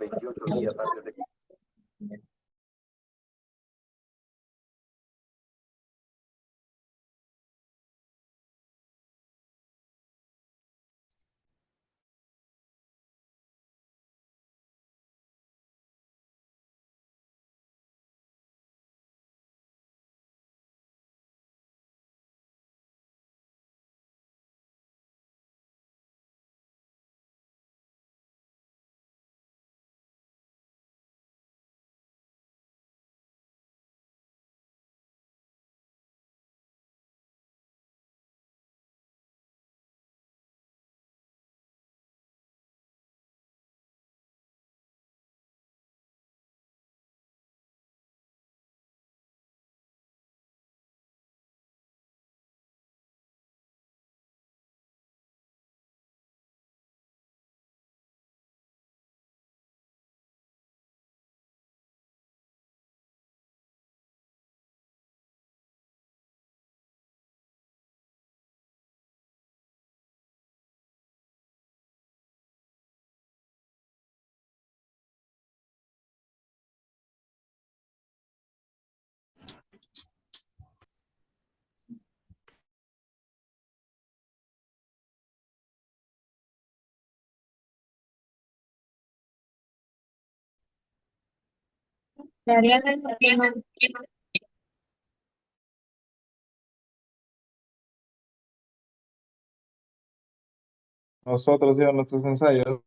28 días antes de... Nosotros hicimos nuestros ensayos.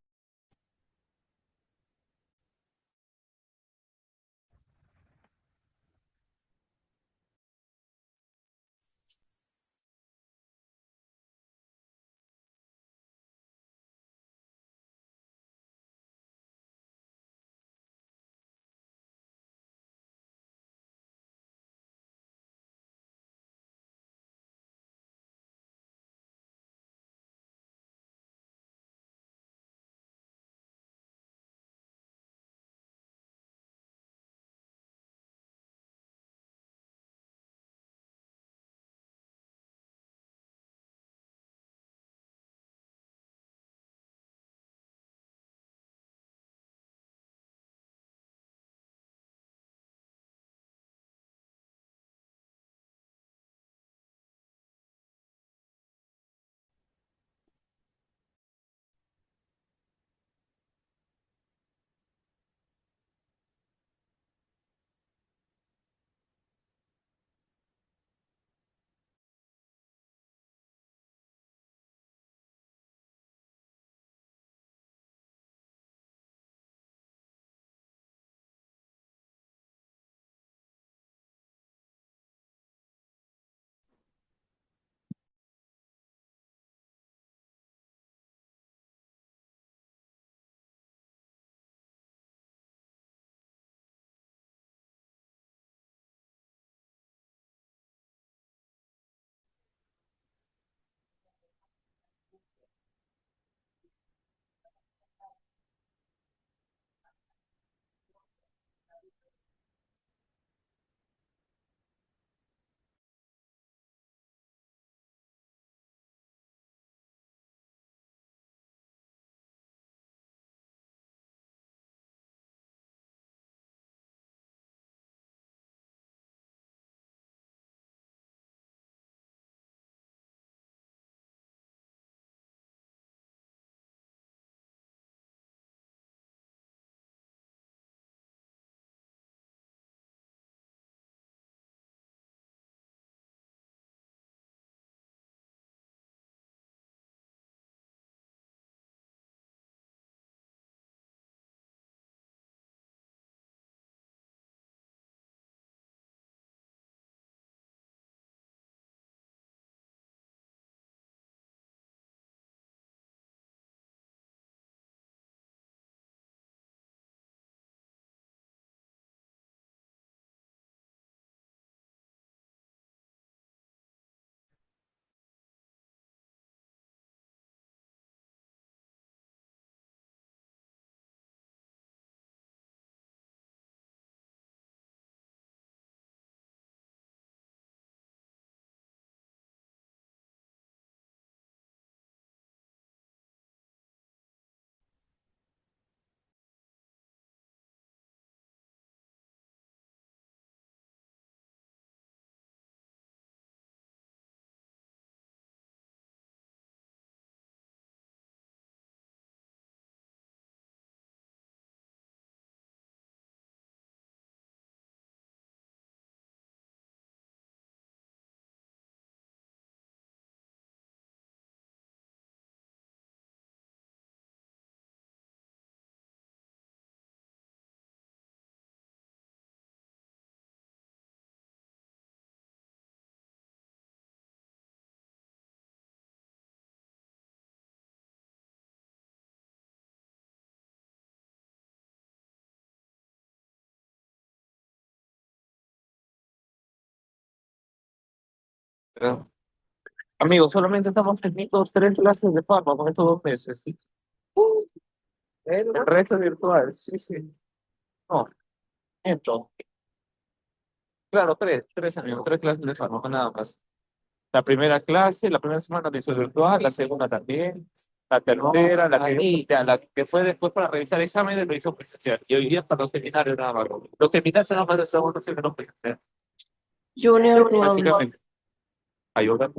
Pero, amigo, solamente estamos teniendo 3 clases de fármaco en estos 2 meses. ¿Sí? Uh, el resto es virtual, sí, sí. No, esto. Claro, tres amigos, 3 clases de fármaco, nada más. La primera clase, la primera semana la hizo virtual, la segunda también, la tercera, la que fue después para revisar exámenes, lo hizo presencial. Y hoy día para los seminarios nada más. Los seminarios nada más estamos haciendo los presenciales. Junior, tu audio. Básicamente, ayuda.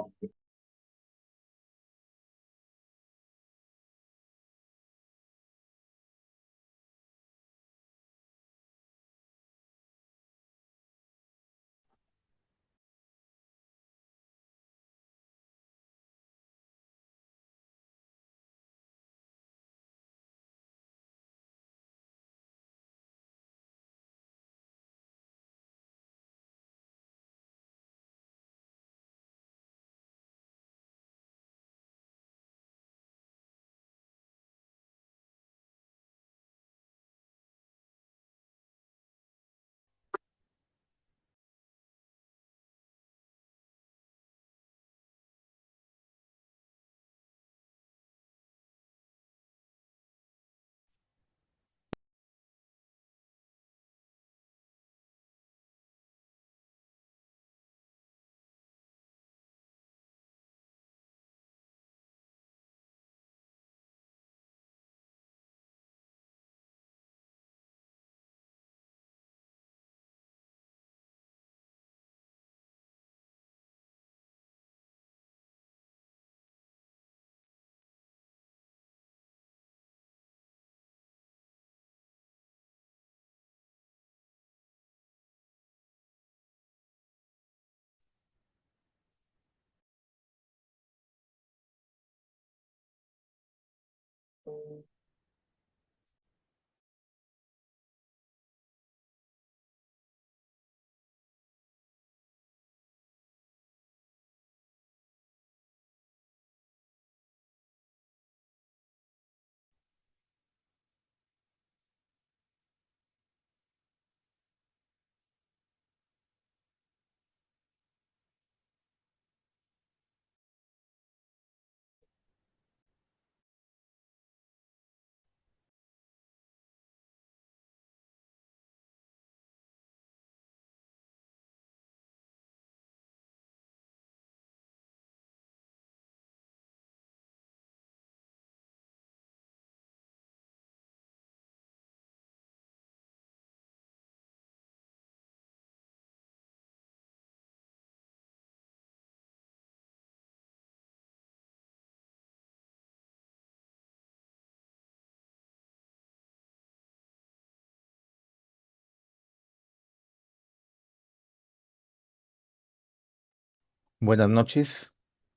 Buenas noches.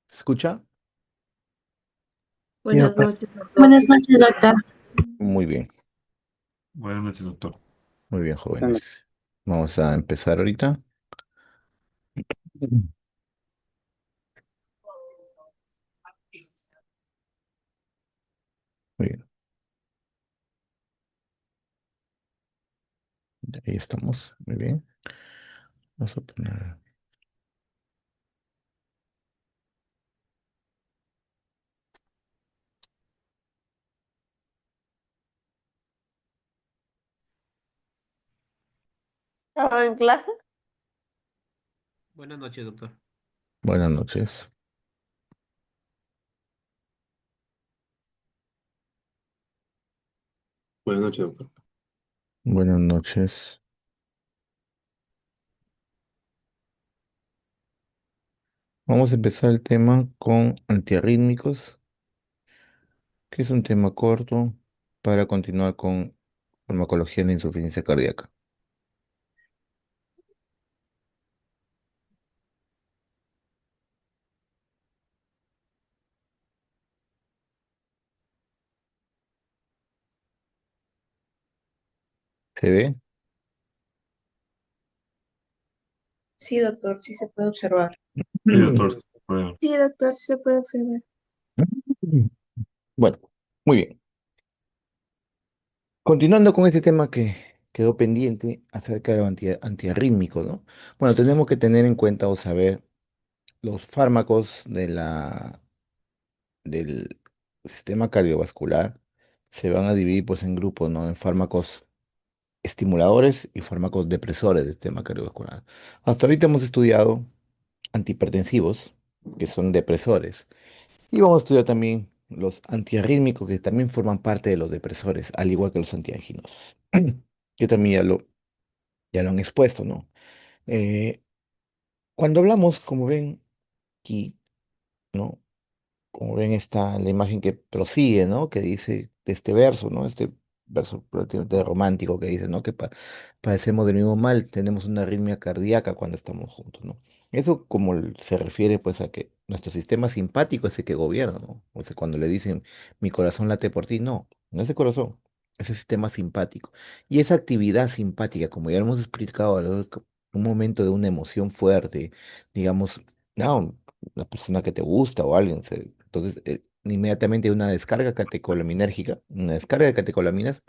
¿Se escucha? Sí, Buenas doctor. noches, doctor. Buenas noches, doctor. Muy bien, Buenas noches, doctor. muy bien, jóvenes. Vamos a empezar ahorita. Muy bien, ahí estamos. Muy bien. Vamos a poner. ¿Estaba en clase? Buenas noches, doctor. Buenas noches. Buenas noches, doctor. Buenas noches. Vamos a empezar el tema con antiarrítmicos, que es un tema corto para continuar con farmacología en la insuficiencia cardíaca. ¿Se ve? Sí, doctor, sí se puede observar. Sí, doctor. Bueno, Sí, doctor, sí se puede observar. Bueno, muy bien. Continuando con este tema que quedó pendiente acerca de los antiarrítmicos, ¿no? Bueno, tenemos que tener en cuenta o saber los fármacos del sistema cardiovascular se van a dividir pues en grupos, ¿no? En fármacos estimuladores y fármacos depresores del sistema cardiovascular. Hasta ahorita hemos estudiado antihipertensivos, que son depresores, y vamos a estudiar también los antiarrítmicos, que también forman parte de los depresores, al igual que los antianginosos, que también ya lo han expuesto, ¿no? Eh, Cuando hablamos, como ven aquí, ¿no? Como ven está la imagen que prosigue, ¿no? Que dice de este verso, ¿no? Este verso relativamente romántico que dice, ¿no? Que padecemos del mismo mal, tenemos una arritmia cardíaca cuando estamos juntos, ¿no? Eso como se refiere pues a que nuestro sistema simpático es el que gobierna, ¿no? O sea, cuando le dicen mi corazón late por ti, no, no es el corazón, es el sistema simpático. Y esa actividad simpática, como ya lo hemos explicado, un momento de una emoción fuerte, digamos, no, la persona que te gusta o alguien, entonces inmediatamente hay una descarga catecolinérgica, una descarga de catecolaminas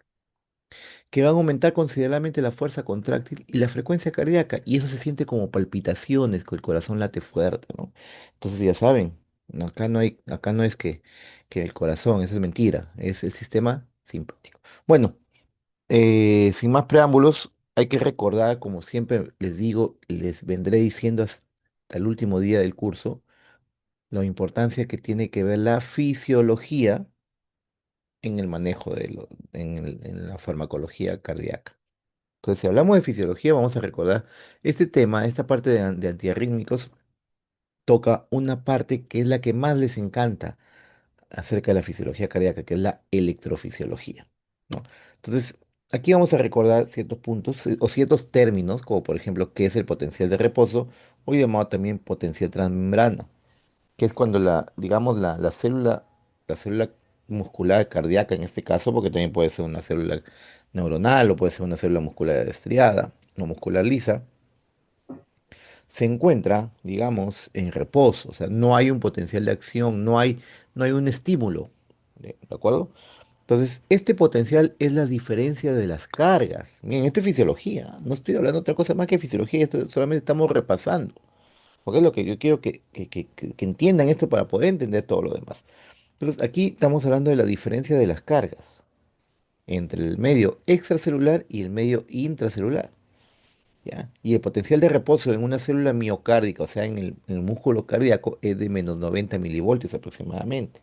que van a aumentar considerablemente la fuerza contráctil y la frecuencia cardíaca, y eso se siente como palpitaciones, que el corazón late fuerte, ¿no? Entonces ya saben, no, acá no es que el corazón, eso es mentira, es el sistema simpático. Bueno, sin más preámbulos, hay que recordar, como siempre les digo, les vendré diciendo hasta el último día del curso, la importancia que tiene que ver la fisiología en el manejo en la farmacología cardíaca. Entonces, si hablamos de fisiología, vamos a recordar este tema, esta parte de antiarrítmicos, toca una parte que es la que más les encanta acerca de la fisiología cardíaca, que es la electrofisiología, ¿no? Entonces, aquí vamos a recordar ciertos puntos o ciertos términos, como por ejemplo, qué es el potencial de reposo, o llamado también potencial transmembrana, que es cuando digamos, la célula muscular cardíaca en este caso, porque también puede ser una célula neuronal o puede ser una célula muscular estriada o muscular lisa, se encuentra, digamos, en reposo, o sea, no hay un potencial de acción, no hay un estímulo, ¿de acuerdo? Entonces, este potencial es la diferencia de las cargas. Bien, esto es fisiología, no estoy hablando de otra cosa más que fisiología, esto solamente estamos repasando. Porque es lo que yo quiero que entiendan esto para poder entender todo lo demás. Entonces, aquí estamos hablando de la diferencia de las cargas entre el medio extracelular y el medio intracelular, ¿ya? Y el potencial de reposo en una célula miocárdica, o sea, en el músculo cardíaco, es de menos 90 milivoltios aproximadamente,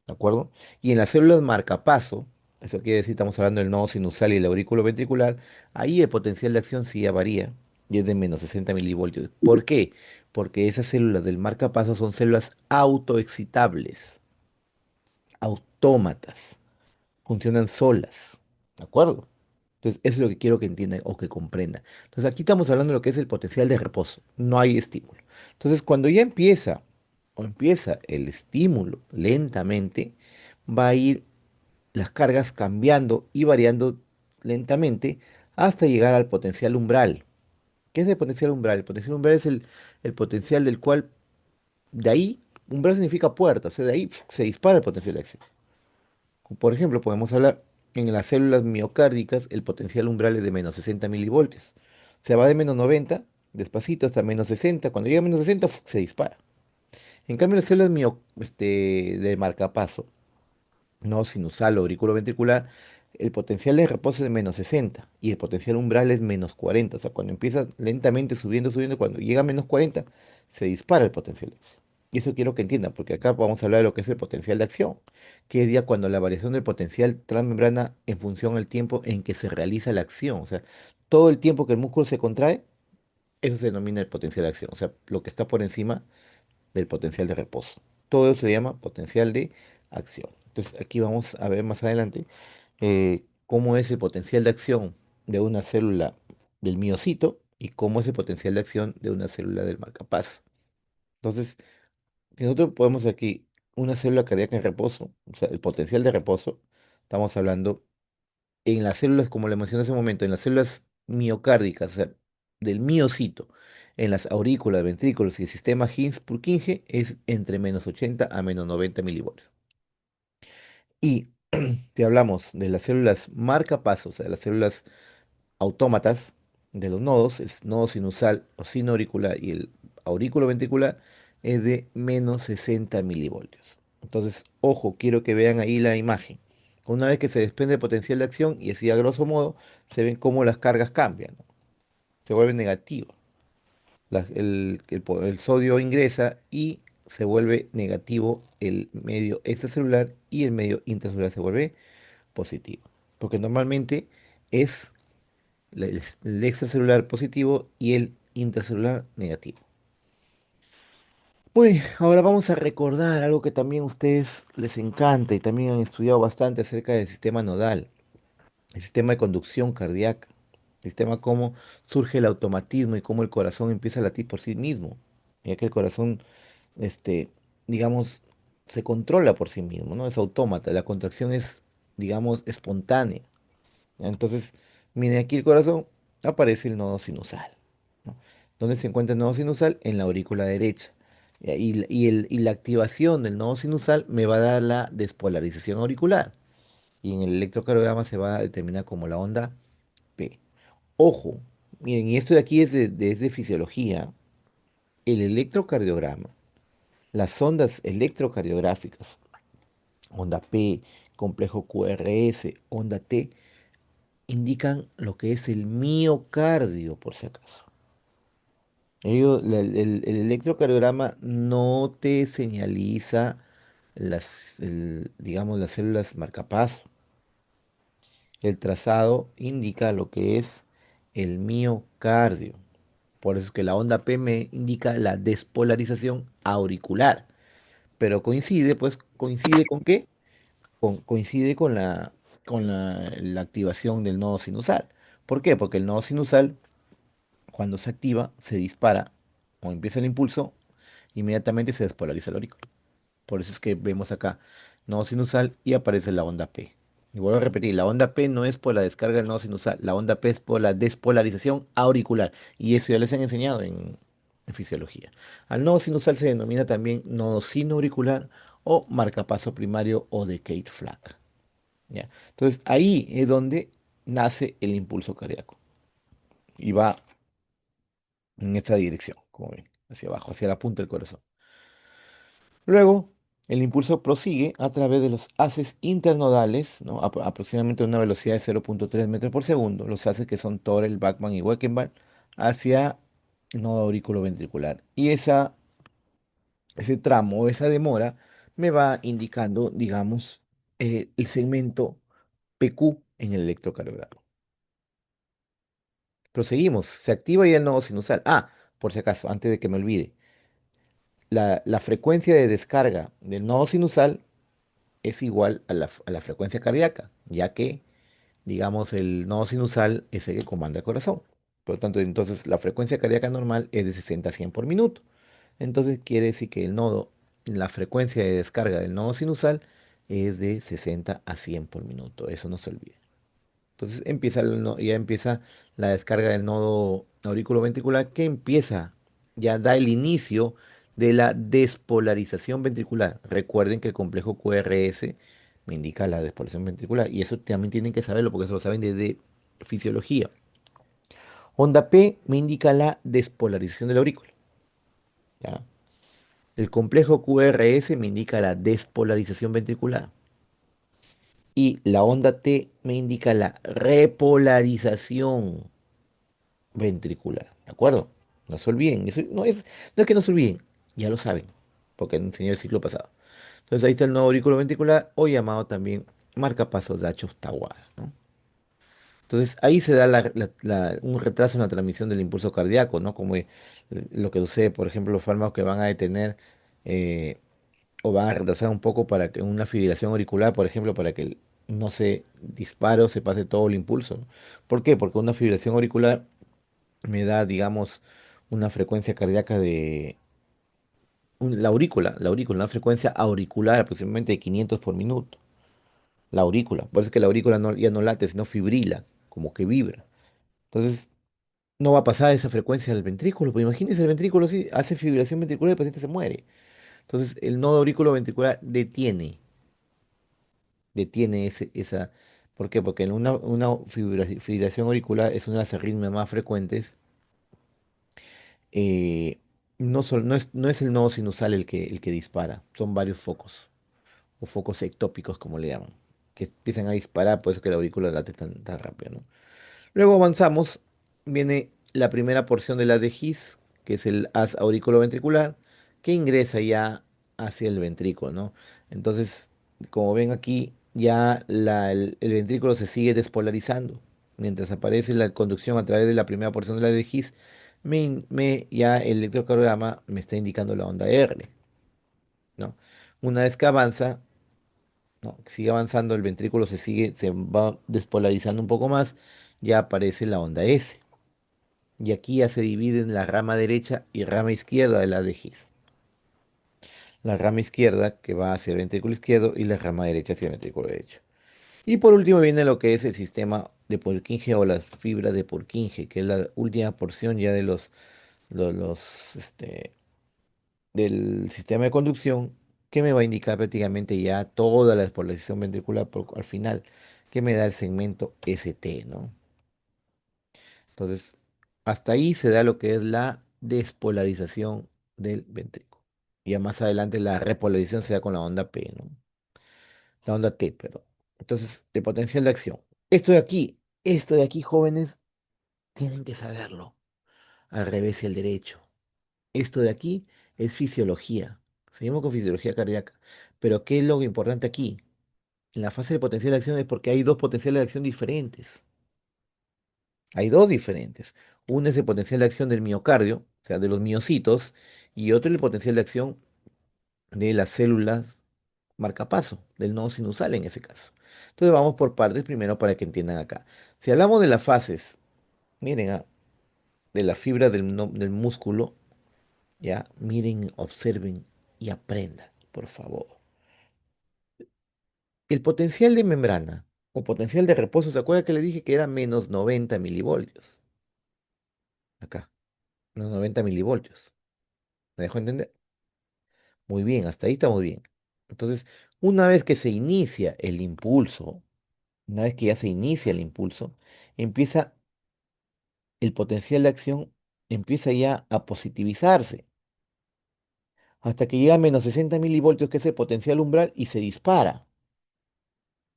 ¿de acuerdo? Y en las células marcapaso, eso quiere decir, estamos hablando del nodo sinusal y el aurículo ventricular, ahí el potencial de acción sí ya varía y es de menos 60 milivoltios. ¿Por qué? Porque esas células del marcapaso son células autoexcitables, autómatas, funcionan solas, ¿de acuerdo? Entonces, eso es lo que quiero que entiendan o que comprendan. Entonces, aquí estamos hablando de lo que es el potencial de reposo, no hay estímulo. Entonces, cuando ya empieza el estímulo lentamente, va a ir las cargas cambiando y variando lentamente hasta llegar al potencial umbral. ¿Qué es el potencial umbral? El potencial umbral es el potencial del cual, de ahí, umbral significa puerta, o sea, de ahí se dispara el potencial de acción. Por ejemplo, podemos hablar en las células miocárdicas, el potencial umbral es de menos 60 milivoltios. O sea, va de menos 90, despacito, hasta menos 60. Cuando llega a menos 60, se dispara. En cambio, las células de marcapaso, no sinusal o auriculoventricular, el potencial de reposo es de menos 60 y el potencial umbral es menos 40. O sea, cuando empieza lentamente subiendo, subiendo, cuando llega a menos 40, se dispara el potencial de acción. Y eso quiero que entiendan, porque acá vamos a hablar de lo que es el potencial de acción, que es ya cuando la variación del potencial transmembrana en función al tiempo en que se realiza la acción. O sea, todo el tiempo que el músculo se contrae, eso se denomina el potencial de acción. O sea, lo que está por encima del potencial de reposo. Todo eso se llama potencial de acción. Entonces, aquí vamos a ver más adelante cómo es el potencial de acción de una célula del miocito y cómo es el potencial de acción de una célula del marcapaso. Entonces, si nosotros podemos aquí una célula cardíaca en reposo, o sea, el potencial de reposo, estamos hablando en las células, como le mencioné hace un momento, en las células miocárdicas, o sea, del miocito, en las aurículas, ventrículos y el sistema Hins-Purkinje es entre menos 80 a menos 90 milivoltios. Y si hablamos de las células marcapasos, o sea, las células autómatas de los nodos, el nodo sinusal o sino auricular y el auriculoventricular es de menos 60 milivoltios. Entonces, ojo, quiero que vean ahí la imagen. Una vez que se desprende el potencial de acción, y así a grosso modo, se ven cómo las cargas cambian, ¿no? Se vuelve negativo. El sodio ingresa y se vuelve negativo el medio extracelular y el medio intracelular se vuelve positivo. Porque normalmente es el extracelular positivo y el intracelular negativo. Muy bien, ahora vamos a recordar algo que también a ustedes les encanta y también han estudiado bastante acerca del sistema nodal, el sistema de conducción cardíaca, el sistema cómo surge el automatismo y cómo el corazón empieza a latir por sí mismo, ya que el corazón, este, digamos, se controla por sí mismo, ¿no? Es autómata, la contracción es, digamos, espontánea. Entonces, miren aquí el corazón, aparece el nodo sinusal, ¿no? ¿Dónde se encuentra el nodo sinusal? En la aurícula derecha. Y la activación del nodo sinusal me va a dar la despolarización auricular. Y en el electrocardiograma se va a determinar como la onda P. Ojo, miren, y esto de aquí es de fisiología. El electrocardiograma, las ondas electrocardiográficas, onda P, complejo QRS, onda T, indican lo que es el miocardio, por si acaso. El electrocardiograma no te señaliza digamos, las células marcapaso. El trazado indica lo que es el miocardio. Por eso es que la onda P me indica la despolarización auricular. Pero coincide, pues, ¿coincide con qué? Coincide con la activación del nodo sinusal. ¿Por qué? Porque el nodo sinusal, cuando se activa, se dispara o empieza el impulso, inmediatamente se despolariza el aurícula. Por eso es que vemos acá nodo sinusal y aparece la onda P. Y vuelvo a repetir, la onda P no es por la descarga del nodo sinusal, la onda P es por la despolarización auricular. Y eso ya les han enseñado en fisiología. Al nodo sinusal se denomina también nodo sinoauricular o marcapaso primario o decade flag. ¿Ya? Entonces ahí es donde nace el impulso cardíaco. Y va en esta dirección, como ven, hacia abajo, hacia la punta del corazón. Luego, el impulso prosigue a través de los haces internodales, ¿no? Aproximadamente a una velocidad de 0,3 metros por segundo, los haces que son Torel, Bachmann y Weckenbach, hacia el nodo auriculoventricular. Y ese tramo, esa demora, me va indicando, digamos, el segmento PQ en el electrocardiograma. Proseguimos, se activa ya el nodo sinusal. Ah, por si acaso, antes de que me olvide, la frecuencia de descarga del nodo sinusal es igual a la frecuencia cardíaca, ya que, digamos, el nodo sinusal es el que comanda el corazón. Por lo tanto, entonces la frecuencia cardíaca normal es de 60 a 100 por minuto. Entonces quiere decir que la frecuencia de descarga del nodo sinusal es de 60 a 100 por minuto. Eso no se olvide. Entonces ya empieza la descarga del nodo auriculoventricular que ya da el inicio de la despolarización ventricular. Recuerden que el complejo QRS me indica la despolarización ventricular y eso también tienen que saberlo porque eso lo saben desde fisiología. Onda P me indica la despolarización de la aurícula. ¿Ya? El complejo QRS me indica la despolarización ventricular. Y la onda T me indica la repolarización ventricular. ¿De acuerdo? No se olviden. No es que no se olviden, ya lo saben, porque han enseñado el ciclo pasado. Entonces ahí está el nuevo aurículo ventricular, o llamado también marcapasos de Achos-Tawara, ¿no? Entonces ahí se da un retraso en la transmisión del impulso cardíaco, ¿no? Como lo que sucede, por ejemplo, los fármacos que van a detener eh, o van a retrasar un poco para que una fibrilación auricular, por ejemplo, para que no se dispare o se pase todo el impulso, ¿no? ¿Por qué? Porque una fibrilación auricular me da, digamos, una frecuencia cardíaca la aurícula, una frecuencia auricular aproximadamente de 500 por minuto. La aurícula. Por eso es que la aurícula ya no late, sino fibrila, como que vibra. Entonces, no va a pasar esa frecuencia del ventrículo. Pues imagínense el ventrículo así, hace fibrilación ventricular y el paciente se muere. Entonces, el nodo aurículo ventricular detiene esa. ¿Por qué? Porque en una fibrilación auricular es una de las arritmias más frecuentes. eh, no es el nodo sinusal el que dispara, son varios focos, o focos ectópicos como le llaman, que empiezan a disparar, por eso que la aurícula late tan rápido, ¿no? Luego avanzamos, viene la primera porción de la de His, que es el haz auriculoventricular, que ingresa ya hacia el ventrículo, ¿no? Entonces, como ven aquí, ya el ventrículo se sigue despolarizando. Mientras aparece la conducción a través de la primera porción de la de His, ya el electrocardiograma me está indicando la onda R, ¿no? Una vez que avanza, ¿no? Sigue avanzando, el ventrículo se va despolarizando un poco más, ya aparece la onda S. Y aquí ya se divide en la rama derecha y rama izquierda de la de His. La rama izquierda que va hacia el ventrículo izquierdo y la rama derecha hacia el ventrículo derecho. Y por último viene lo que es el sistema de Purkinje o las fibras de Purkinje, que es la última porción ya de los, este, del sistema de conducción, que me va a indicar prácticamente ya toda la despolarización ventricular al final, que me da el segmento ST, ¿no? Entonces, hasta ahí se da lo que es la despolarización del ventrículo. Ya más adelante la repolarización se da con la onda P, ¿no? La onda T, perdón. Entonces, de potencial de acción. Esto de aquí, jóvenes, tienen que saberlo. Al revés y al derecho. Esto de aquí es fisiología. Seguimos con fisiología cardíaca. Pero ¿qué es lo importante aquí? En la fase de potencial de acción es porque hay dos potenciales de acción diferentes. Hay dos diferentes. Uno es el potencial de acción del miocardio, o sea, de los miocitos, y otro es el potencial de acción de las células marcapaso, del nodo sinusal en ese caso. Entonces vamos por partes primero para que entiendan acá. Si hablamos de las fases, miren, de la fibra del músculo, ya, miren, observen y aprendan, por favor. El potencial de membrana o potencial de reposo, ¿se acuerda que le dije que era menos 90 milivoltios? Acá, menos 90 milivoltios. ¿Me dejo entender? Muy bien, hasta ahí estamos bien. Entonces, una vez que se inicia el impulso, una vez que ya se inicia el impulso, empieza el potencial de acción, empieza ya a positivizarse, hasta que llega a menos 60 milivoltios, que es el potencial umbral, y se dispara.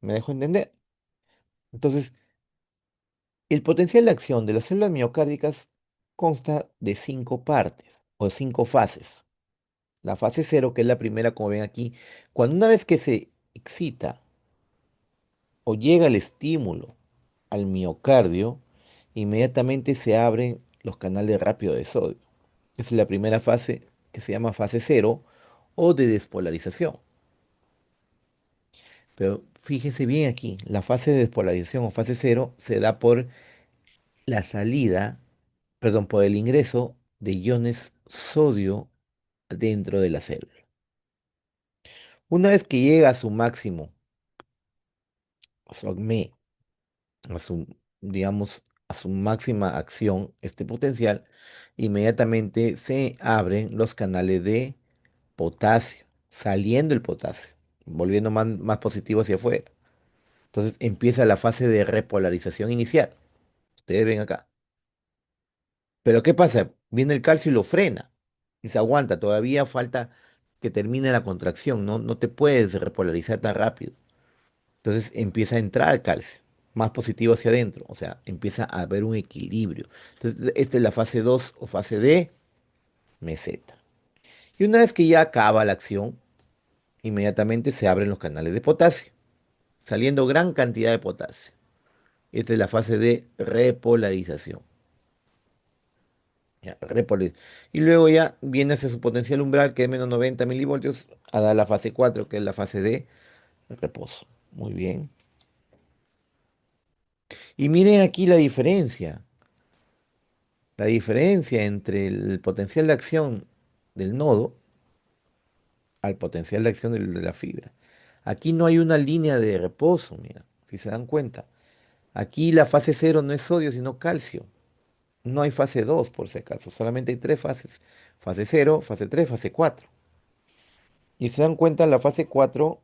¿Me dejo entender? Entonces, el potencial de acción de las células miocárdicas consta de cinco partes o cinco fases. La fase cero, que es la primera, como ven aquí, cuando una vez que se excita o llega el estímulo al miocardio, inmediatamente se abren los canales rápidos de sodio. Esa es la primera fase que se llama fase cero o de despolarización. Pero fíjense bien aquí, la fase de despolarización o fase cero se da por la salida, perdón, por el ingreso de iones sodio dentro de la célula. Una vez que llega a su máximo, a su acme, a su, digamos, a su máxima acción, este potencial, inmediatamente se abren los canales de potasio, saliendo el potasio, volviendo más positivo hacia afuera. Entonces empieza la fase de repolarización inicial. Ustedes ven acá. Pero ¿qué pasa? Viene el calcio y lo frena. Y se aguanta. Todavía falta que termine la contracción. No te puedes repolarizar tan rápido. Entonces empieza a entrar el calcio. Más positivo hacia adentro. O sea, empieza a haber un equilibrio. Entonces, esta es la fase 2 o fase de meseta. Y una vez que ya acaba la acción, inmediatamente se abren los canales de potasio, saliendo gran cantidad de potasio. Esta es la fase de repolarización. Ya, y luego ya viene hacia su potencial umbral, que es menos 90 milivoltios, a dar la fase 4, que es la fase de reposo. Muy bien. Y miren aquí la diferencia. La diferencia entre el potencial de acción del nodo al potencial de acción de la fibra. Aquí no hay una línea de reposo, mira, si se dan cuenta. Aquí la fase cero no es sodio, sino calcio. No hay fase 2 por si acaso, solamente hay tres fases. Fase cero, fase 3, fase 4. Y se dan cuenta, la fase 4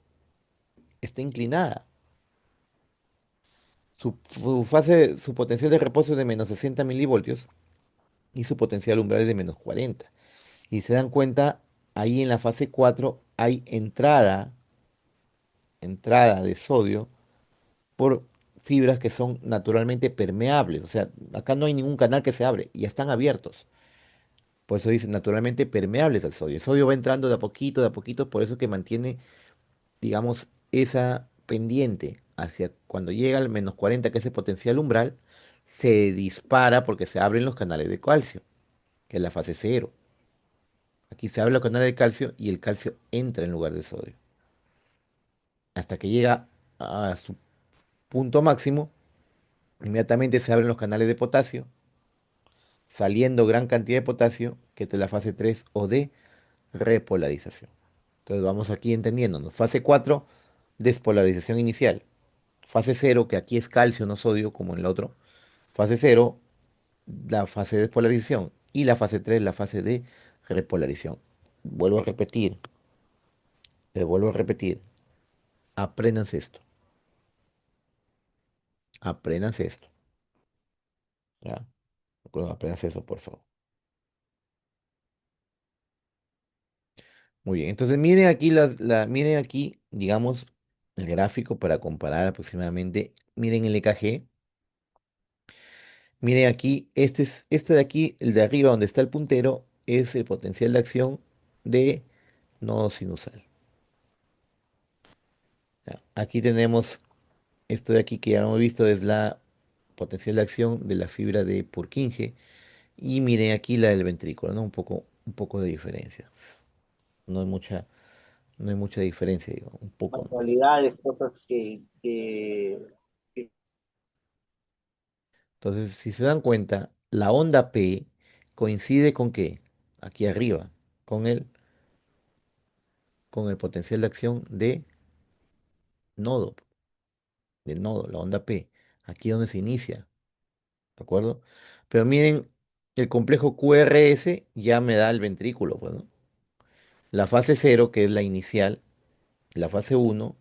está inclinada. Su potencial de reposo es de menos 60 milivoltios y su potencial umbral es de menos 40. Y se dan cuenta, ahí en la fase 4 hay entrada de sodio por fibras que son naturalmente permeables. O sea, acá no hay ningún canal que se abre, ya están abiertos. Por eso dicen naturalmente permeables al sodio. El sodio va entrando de a poquito, por eso que mantiene, digamos, esa pendiente hacia cuando llega al -40, que es el potencial umbral, se dispara porque se abren los canales de calcio, que es la fase cero. Aquí se abren los canales de calcio y el calcio entra en lugar del sodio. Hasta que llega a su punto máximo, inmediatamente se abren los canales de potasio, saliendo gran cantidad de potasio, que es la fase 3 o de repolarización. Entonces vamos aquí entendiéndonos. Fase 4, despolarización inicial. Fase cero, que aquí es calcio, no sodio, como en el otro. Fase cero, la fase de despolarización. Y la fase 3, la fase de repolarización. Vuelvo a repetir, te vuelvo a repetir. Apréndanse esto. Apréndanse esto. ¿Ya? Apréndanse eso, por favor. Muy bien. Entonces miren aquí, miren aquí, digamos, el gráfico para comparar aproximadamente. Miren el EKG. Miren aquí, este de aquí, el de arriba donde está el puntero, es el potencial de acción de nodo sinusal. ¿Ya? Aquí tenemos esto de aquí que ya hemos visto, es la potencial de acción de la fibra de Purkinje. Y miren aquí la del ventrículo, ¿no? Un poco de diferencia. No hay mucha, no hay mucha diferencia, digo, un poco nomás. Manualidades, cosas Entonces, si se dan cuenta, la onda P coincide con qué? Aquí arriba, con con el potencial de acción de nodo, del nodo, la onda P. Aquí es donde se inicia, ¿de acuerdo? Pero miren, el complejo QRS ya me da el ventrículo, pues, ¿no? La fase cero, que es la inicial, la fase uno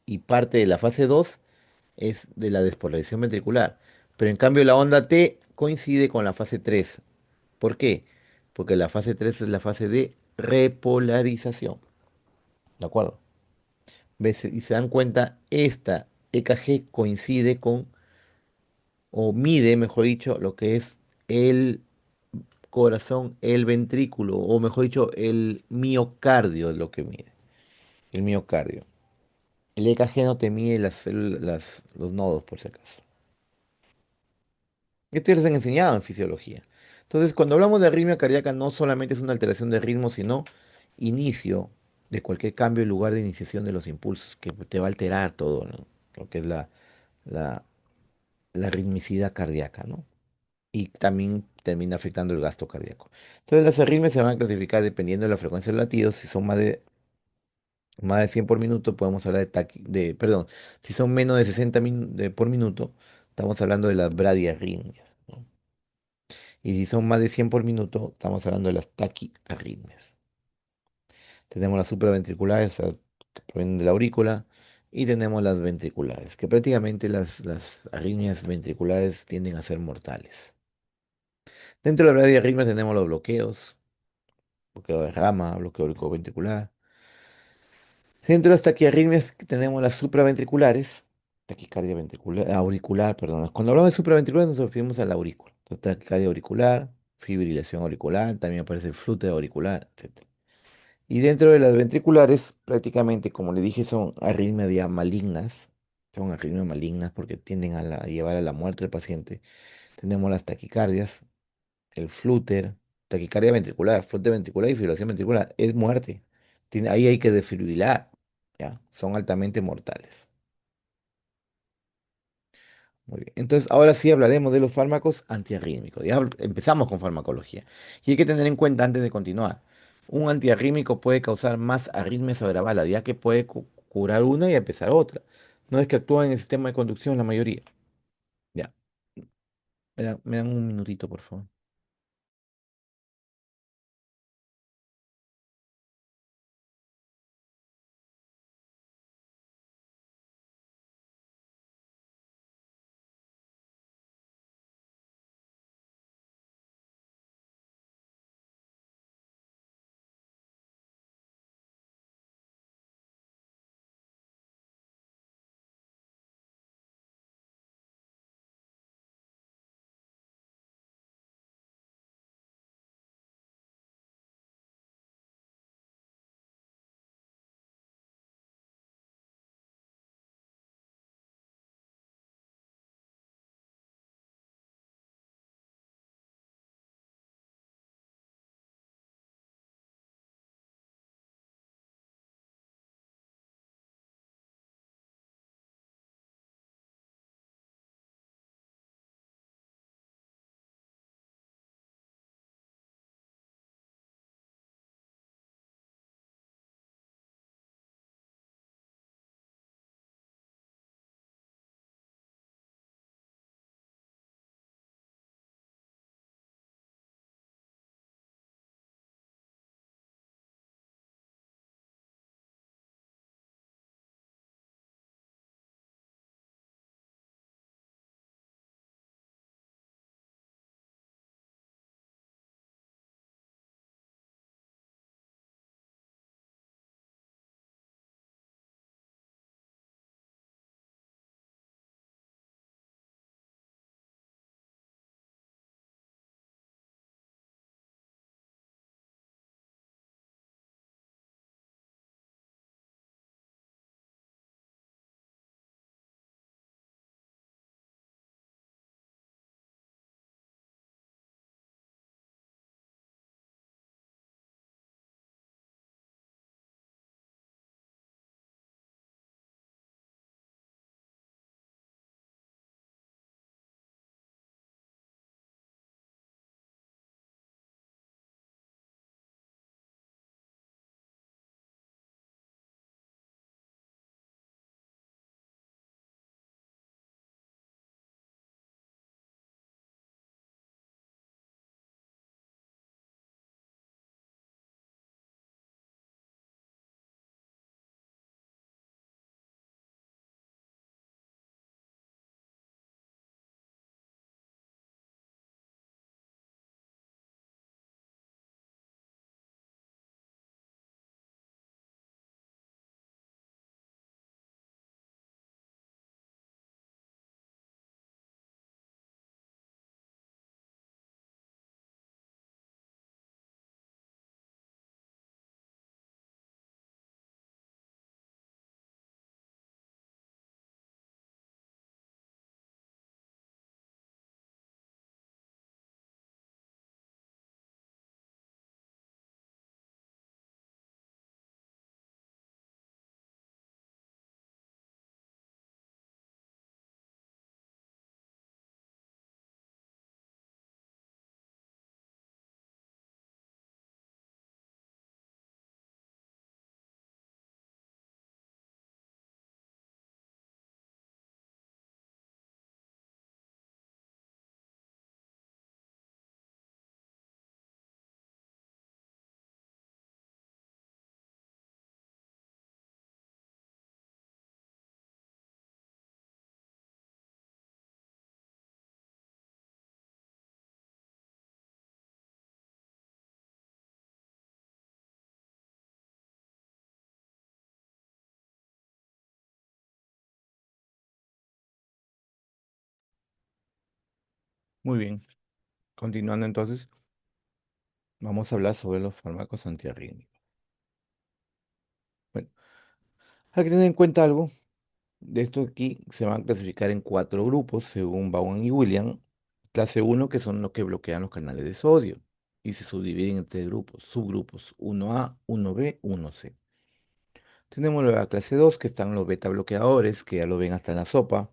y parte de la fase 2 es de la despolarización ventricular. Pero en cambio la onda T coincide con la fase 3. ¿Por qué? Porque la fase 3 es la fase de repolarización. ¿De acuerdo? ¿Ves? Y se dan cuenta, esta EKG coincide con, o mide, mejor dicho, lo que es el corazón, el ventrículo, o mejor dicho, el miocardio es lo que mide. El miocardio. El EKG no te mide las células, los nodos, por si acaso. Esto ya les han enseñado en fisiología. Entonces, cuando hablamos de arritmia cardíaca, no solamente es una alteración de ritmo, sino inicio de cualquier cambio en lugar de iniciación de los impulsos, que te va a alterar todo, ¿no? Lo que es la, la ritmicidad cardíaca, ¿no? Y también termina afectando el gasto cardíaco. Entonces, las arritmias se van a clasificar dependiendo de la frecuencia de latidos. Si son más de 100 por minuto, podemos hablar perdón, si son menos de 60 por minuto, estamos hablando de las bradiarritmias, ¿no? Y si son más de 100 por minuto, estamos hablando de las taquiarritmias. Tenemos las supraventriculares, o sea, que provienen de la aurícula, y tenemos las ventriculares, que prácticamente las arritmias ventriculares tienden a ser mortales. Dentro de la bradiarritmia tenemos los bloqueos, bloqueo de rama, bloqueo auriculoventricular. Dentro de las taquiarritmias tenemos las supraventriculares, taquicardia ventricular, auricular, perdón. Cuando hablamos de supraventricular nos referimos a la aurícula. Entonces, taquicardia auricular, fibrilación auricular, también aparece el flúter auricular, etc. Y dentro de las ventriculares, prácticamente, como le dije, son arritmias ya malignas. Son arritmias malignas porque tienden a llevar a la muerte del paciente. Tenemos las taquicardias, el flúter, taquicardia ventricular, flúter ventricular y fibrilación ventricular. Es muerte. Ahí hay que desfibrilar. ¿Ya? Son altamente mortales. Muy bien. Entonces, ahora sí hablaremos de los fármacos antiarrítmicos. Ya empezamos con farmacología. Y hay que tener en cuenta antes de continuar, un antiarrítmico puede causar más arritmias o agravarlas, ya que puede curar una y empezar otra. No es que actúa en el sistema de conducción la mayoría. Ya. Me dan un minutito, por favor. Muy bien. Continuando entonces, vamos a hablar sobre los fármacos antiarrítmicos. Bueno, hay que tener en cuenta algo. De esto aquí se van a clasificar en cuatro grupos, según Vaughan y William. Clase uno que son los que bloquean los canales de sodio, y se subdividen en tres grupos, subgrupos, 1A, 1B, 1C. Tenemos la clase 2 que están los beta bloqueadores, que ya lo ven hasta en la sopa.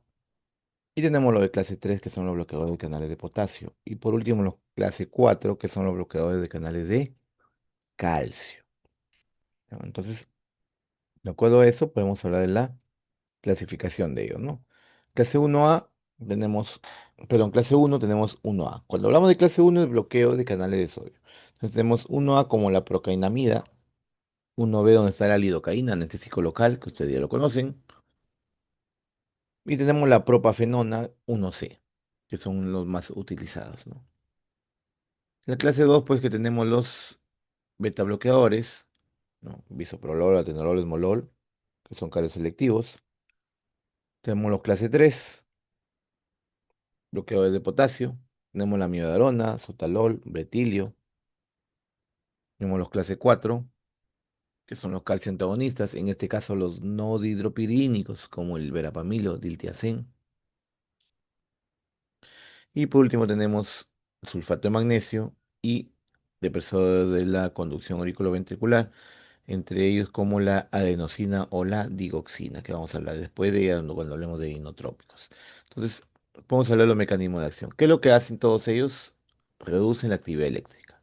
Y tenemos los de clase 3 que son los bloqueadores de canales de potasio. Y por último, los clase 4 que son los bloqueadores de canales de calcio. ¿No? Entonces, de acuerdo a eso, podemos hablar de la clasificación de ellos, ¿no? Clase 1A tenemos, perdón, clase uno tenemos 1A. Cuando hablamos de clase uno es bloqueo de canales de sodio. Entonces tenemos 1A como la procainamida, 1B donde está la lidocaína, anestésico local, que ustedes ya lo conocen, y tenemos la propafenona 1C, que son los más utilizados, ¿no? La clase 2 pues que tenemos los beta bloqueadores, ¿no? Bisoprolol, atenolol, esmolol, que son cardioselectivos. Tenemos los clase 3 bloqueadores de potasio. Tenemos la miodarona, sotalol, bretilio. Tenemos los clase 4 que son los calcio antagonistas, en este caso los no dihidropiridínicos, como el verapamilo, diltiazem. Y por último tenemos sulfato de magnesio y depresores de la conducción auriculoventricular, entre ellos como la adenosina o la digoxina, que vamos a hablar después de cuando hablemos de inotrópicos. Entonces, vamos a hablar de los mecanismos de acción. ¿Qué es lo que hacen todos ellos? Reducen la actividad eléctrica.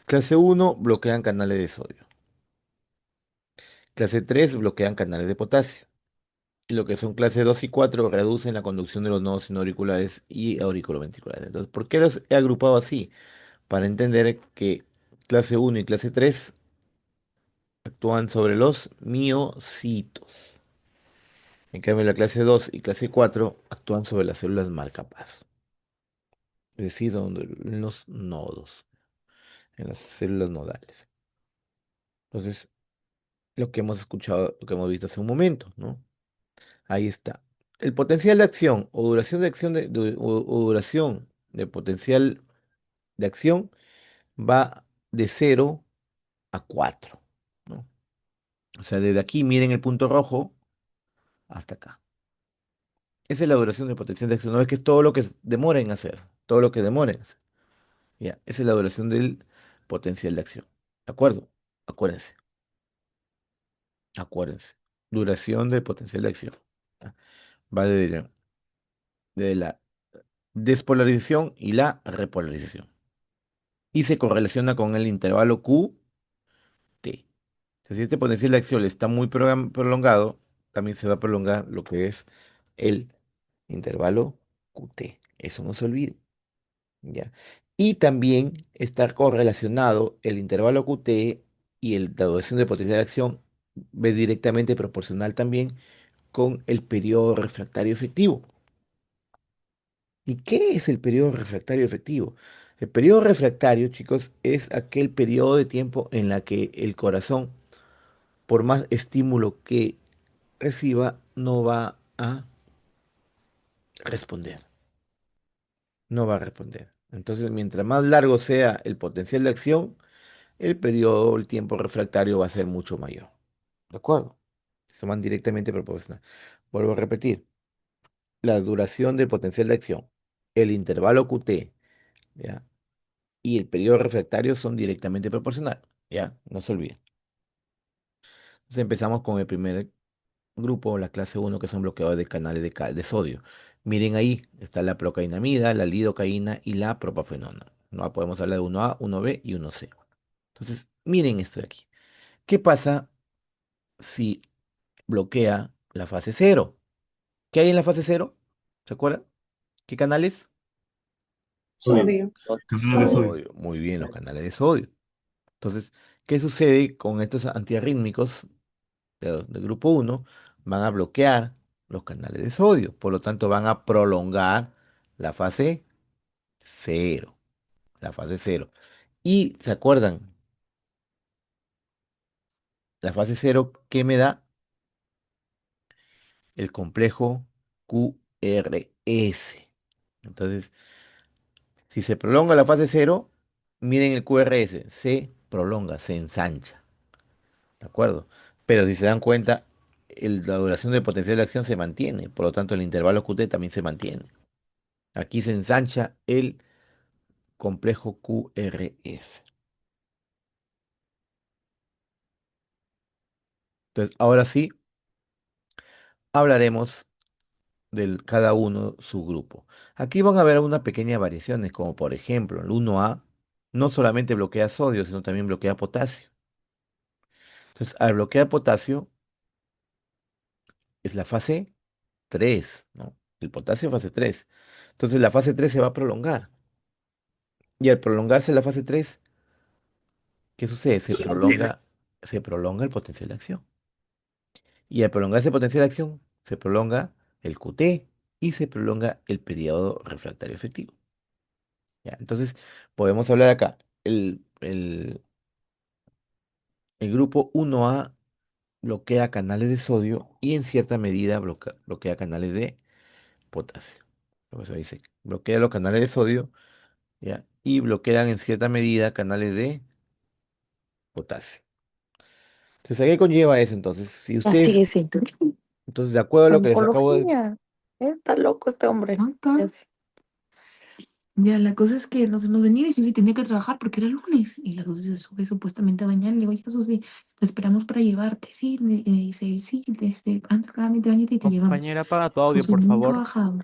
Clase uno bloquean canales de sodio. Clase 3 bloquean canales de potasio. Y lo que son clase 2 y 4 reducen la conducción de los nodos sinoauriculares y auriculoventriculares. Entonces, ¿por qué los he agrupado así? Para entender que clase uno y clase 3 actúan sobre los miocitos. En cambio, la clase 2 y clase 4 actúan sobre las células marcapaso, es decir, en los nodos, en las células nodales. Entonces, lo que hemos escuchado, lo que hemos visto hace un momento, ¿no? Ahí está. El potencial de acción o duración de acción o duración de potencial de acción va de 0 a 4, ¿no? O sea, desde aquí miren el punto rojo hasta acá. Esa es la duración del potencial de acción. No es que es todo lo que demora en hacer, todo lo que demora en hacer. Ya, esa es la duración del potencial de acción. ¿De acuerdo? Acuérdense, acuérdense. Duración del potencial de acción. ¿Ya? Va de la despolarización y la repolarización. Y se correlaciona con el intervalo QT. Si este potencial de acción está muy prolongado, también se va a prolongar lo que es el intervalo QT. Eso no se olvide. ¿Ya? Y también está correlacionado el intervalo QT y la duración de potencial de acción ve directamente proporcional también con el periodo refractario efectivo. ¿Y qué es el periodo refractario efectivo? El periodo refractario, chicos, es aquel periodo de tiempo en la que el corazón, por más estímulo que reciba, no va a responder. No va a responder. Entonces, mientras más largo sea el potencial de acción, el periodo, el tiempo refractario va a ser mucho mayor. ¿De acuerdo? Se van directamente proporcional. Vuelvo a repetir, la duración del potencial de acción, el intervalo QT, ¿ya? Y el periodo refractario son directamente proporcionales, ¿ya? No se olviden. Entonces empezamos con el primer grupo, la clase uno que son bloqueadores de canales de sodio. Miren ahí, está la procainamida, la lidocaína y la propafenona. No podemos hablar de 1A, 1B y 1C. Entonces, miren esto de aquí. ¿Qué pasa si bloquea la fase cero? ¿Qué hay en la fase cero? ¿Se acuerdan? ¿Qué canales? Sodio. Sodio. Canal de sodio. Sodio. Muy bien, los canales de sodio. Entonces, ¿qué sucede con estos antiarrítmicos del grupo uno? Van a bloquear los canales de sodio, por lo tanto van a prolongar la fase cero, la fase cero. Y, ¿se acuerdan? La fase cero, ¿qué me da? El complejo QRS. Entonces, Si se prolonga la fase cero, miren el QRS, se prolonga, se ensancha, ¿de acuerdo? Pero si se dan cuenta, la duración del potencial de acción se mantiene, por lo tanto el intervalo QT también se mantiene. Aquí se ensancha el complejo QRS. Entonces, ahora sí, hablaremos de cada uno su grupo. Aquí van a haber unas pequeñas variaciones, como por ejemplo, el 1A no solamente bloquea sodio, sino también bloquea potasio. Entonces, al bloquear potasio, es la fase 3, ¿no? El potasio fase 3. Entonces, la fase 3 se va a prolongar. Y al prolongarse la fase 3, ¿qué sucede? Se prolonga el potencial de acción. Y al prolongarse el potencial de acción, se prolonga el QT y se prolonga el periodo refractario efectivo. ¿Ya? Entonces, podemos hablar acá. El grupo 1A bloquea canales de sodio y en cierta medida bloquea canales de potasio. Por eso dice, bloquea los canales de sodio, ¿ya? Y bloquean en cierta medida canales de potasio. Entonces, ¿a qué conlleva eso? Entonces, si Ya ustedes, sigue siendo entonces, de acuerdo a lo que les acabo de... oncología. Está loco este hombre. Doctor, Es- ya la cosa es que nos hemos venido y Susi tenía que trabajar porque era lunes y la Susi se sube supuestamente a bañar. Le digo, oye, Susi, te esperamos para llevarte. Sí, dice él, sí, anda acá, te bañate y te llevamos. Compañera, apaga tu audio, Susi por nunca ha favor. bajado.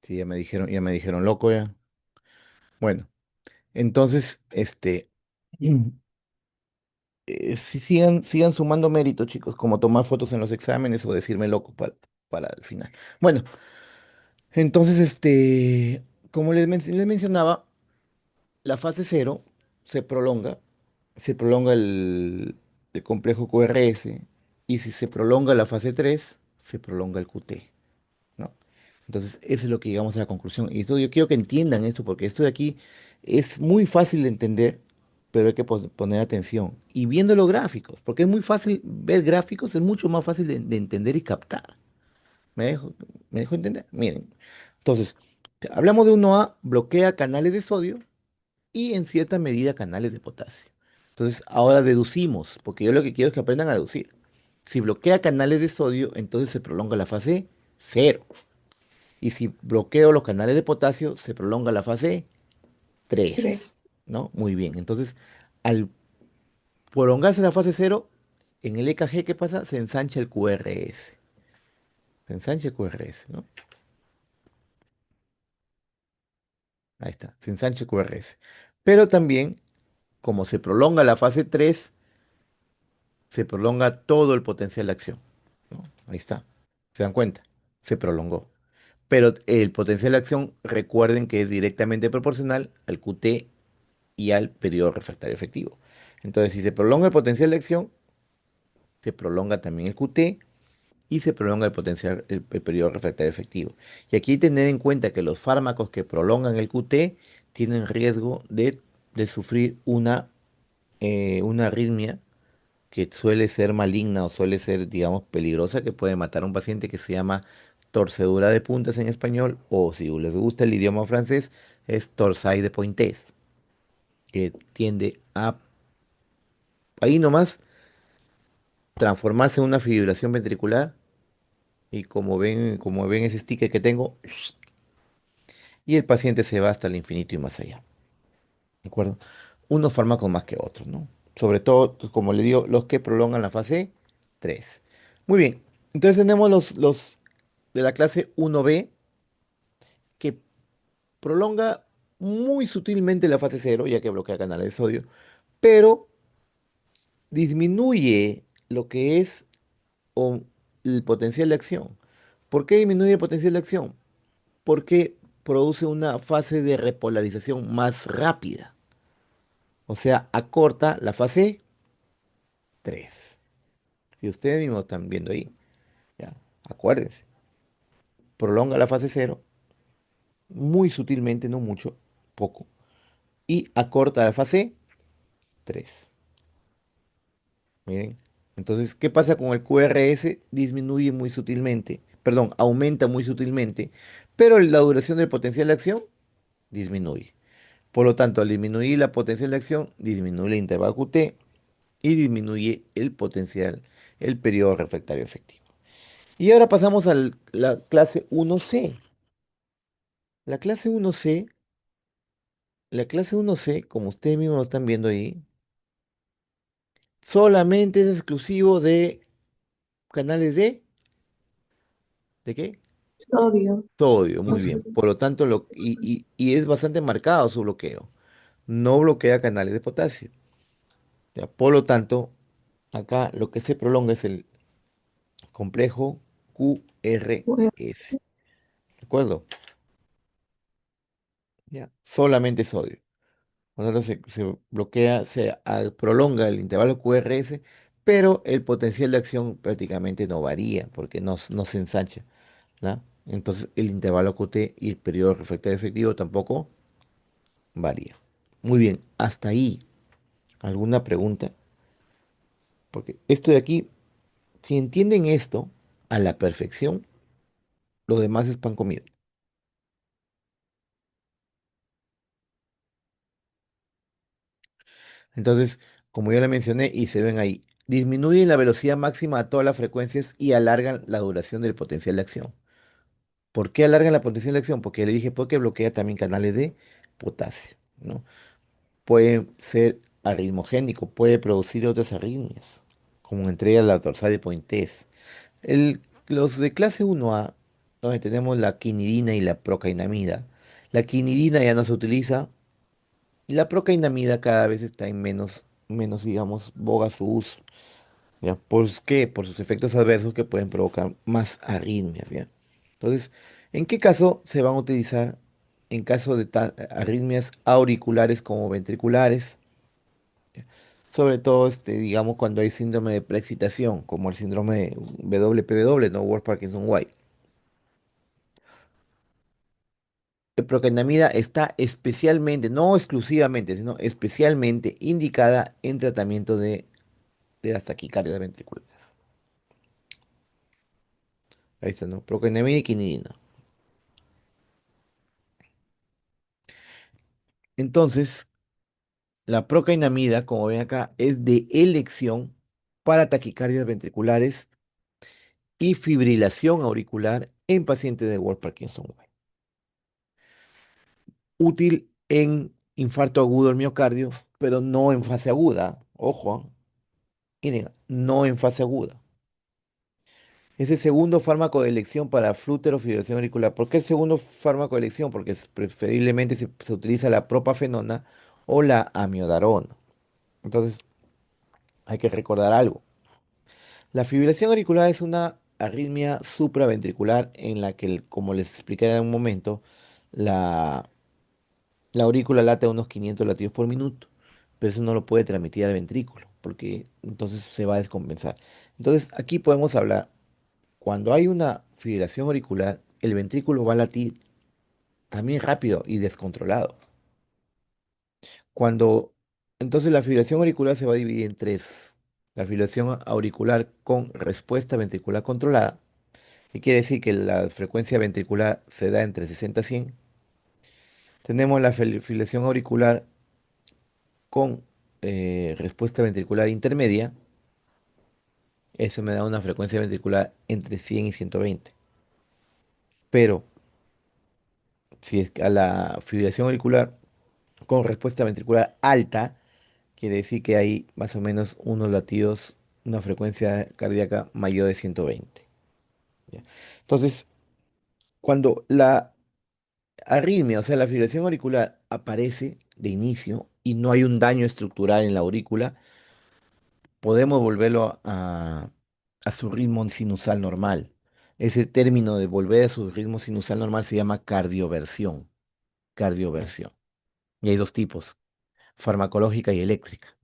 Sí, ya me dijeron loco ya. Bueno, entonces, sí, sigan sumando méritos, chicos, como tomar fotos en los exámenes o decirme loco para el final. Bueno, entonces, como les mencionaba, la fase cero se prolonga el complejo QRS, y si se prolonga la fase 3 se prolonga el QT, ¿no? Entonces, eso es lo que llegamos a la conclusión. Y esto, yo quiero que entiendan esto, porque esto de aquí es muy fácil de entender, pero hay que poner atención. Y viendo los gráficos, porque es muy fácil ver gráficos, es mucho más fácil de entender y captar. ¿Me dejo, me dejo entender? Miren, entonces, hablamos de 1A, bloquea canales de sodio y en cierta medida canales de potasio. Entonces, ahora deducimos, porque yo lo que quiero es que aprendan a deducir. Si bloquea canales de sodio, entonces se prolonga la fase cero. Y si bloqueo los canales de potasio, se prolonga la fase 3, 3. ¿no? Muy bien. Entonces, al prolongarse la fase cero, en el EKG, ¿qué pasa? Se ensancha el QRS. Se ensancha el QRS, ¿no? Ahí está, se ensancha el QRS. Pero también, como se prolonga la fase 3, se prolonga todo el potencial de acción, ¿no? Ahí está. ¿Se dan cuenta? Se prolongó. Pero el potencial de acción, recuerden que es directamente proporcional al QT y al periodo refractario efectivo. Entonces, si se prolonga el potencial de acción, se prolonga también el QT y se prolonga el periodo refractario efectivo. Y aquí hay que tener en cuenta que los fármacos que prolongan el QT tienen riesgo de sufrir una arritmia que suele ser maligna o suele ser, digamos, peligrosa, que puede matar a un paciente, que se llama torcedura de puntas en español, o si les gusta el idioma francés, es torsade de pointes, que tiende a, ahí nomás, transformarse en una fibrilación ventricular, y como ven ese sticker que tengo, y el paciente se va hasta el infinito y más allá, ¿de acuerdo? Unos fármacos más que otros, ¿no? Sobre todo, como le digo, los que prolongan la fase 3. Muy bien, entonces tenemos los de la clase 1B, que prolonga muy sutilmente la fase cero, ya que bloquea canales de sodio, pero disminuye lo que es o, el potencial de acción. ¿Por qué disminuye el potencial de acción? Porque produce una fase de repolarización más rápida. O sea, acorta la fase 3. Y ustedes mismos están viendo ahí. ¿Ya? Acuérdense. Prolonga la fase cero muy sutilmente, no mucho, poco. Y acorta la fase 3. Miren. Entonces, ¿qué pasa con el QRS? Disminuye muy sutilmente, perdón, aumenta muy sutilmente, pero la duración del potencial de acción disminuye. Por lo tanto, al disminuir la potencial de acción, disminuye el intervalo QT y disminuye el potencial, el periodo refractario efectivo. Y ahora pasamos a la clase 1C. La clase 1C, la clase 1C, como ustedes mismos lo están viendo ahí, solamente es exclusivo de canales ¿de qué? Sodio. Sodio, No muy sé. bien. Por lo tanto, y es bastante marcado su bloqueo. No bloquea canales de potasio. Ya, por lo tanto, acá lo que se prolonga es el complejo QRS. ¿De acuerdo? Ya, solamente sodio. Por lo tanto, se bloquea, prolonga el intervalo QRS, pero el potencial de acción prácticamente no varía porque no se ensancha, ¿no? Entonces, el intervalo QT y el periodo refractario efectivo tampoco varía. Muy bien, hasta ahí. ¿Alguna pregunta? Porque esto de aquí, si entienden esto a la perfección, lo demás es pan comido. Entonces, como ya le mencioné y se ven ahí, disminuyen la velocidad máxima a todas las frecuencias y alargan la duración del potencial de acción. ¿Por qué alargan la potencial de acción? Porque le dije, porque bloquea también canales de potasio, ¿no? Puede ser arritmogénico, puede producir otras arritmias, como entre ellas la dorsal de Pointes. Los de clase 1A, donde tenemos la quinidina y la procainamida. La quinidina ya no se utiliza y la procainamida cada vez está en menos, digamos, boga su uso. ¿Ya? ¿Por qué? Por sus efectos adversos que pueden provocar más arritmias, ¿ya? Entonces, ¿en qué caso se van a utilizar? En caso de arritmias auriculares como ventriculares, sobre todo, digamos, cuando hay síndrome de preexcitación, como el síndrome WPW, ¿no? World Parkinson White. La procainamida está especialmente, no exclusivamente, sino especialmente indicada en tratamiento de las taquicardias ventriculares. Ahí está, ¿no? Procainamida y quinidina. Entonces, la procainamida, como ven acá, es de elección para taquicardias ventriculares y fibrilación auricular en pacientes de World Parkinson White. Útil en infarto agudo del miocardio, pero no en fase aguda. Ojo, miren, no en fase aguda. Es el segundo fármaco de elección para flútero fibrilación auricular. ¿Por qué el segundo fármaco de elección? Porque preferiblemente se utiliza la propafenona o la amiodarona. Entonces, hay que recordar algo. La fibrilación auricular es una arritmia supraventricular en la que, como les expliqué en un momento, la, la aurícula late a unos 500 latidos por minuto, pero eso no lo puede transmitir al ventrículo, porque entonces se va a descompensar. Entonces, aquí podemos hablar, cuando hay una fibrilación auricular, el ventrículo va a latir también rápido y descontrolado. Cuando, entonces la fibrilación auricular se va a dividir en tres. La fibrilación auricular con respuesta ventricular controlada, que quiere decir que la frecuencia ventricular se da entre 60 a 100. Tenemos la fibrilación auricular con respuesta ventricular intermedia. Eso me da una frecuencia ventricular entre 100 y 120. Pero si es a la fibrilación auricular con respuesta ventricular alta, quiere decir que hay más o menos unos latidos, una frecuencia cardíaca mayor de 120. ¿Ya? Entonces, cuando la arritmia, o sea, la fibrilación auricular aparece de inicio y no hay un daño estructural en la aurícula, podemos volverlo a su ritmo sinusal normal. Ese término de volver a su ritmo sinusal normal se llama cardioversión. Cardioversión. Y hay dos tipos, farmacológica y eléctrica.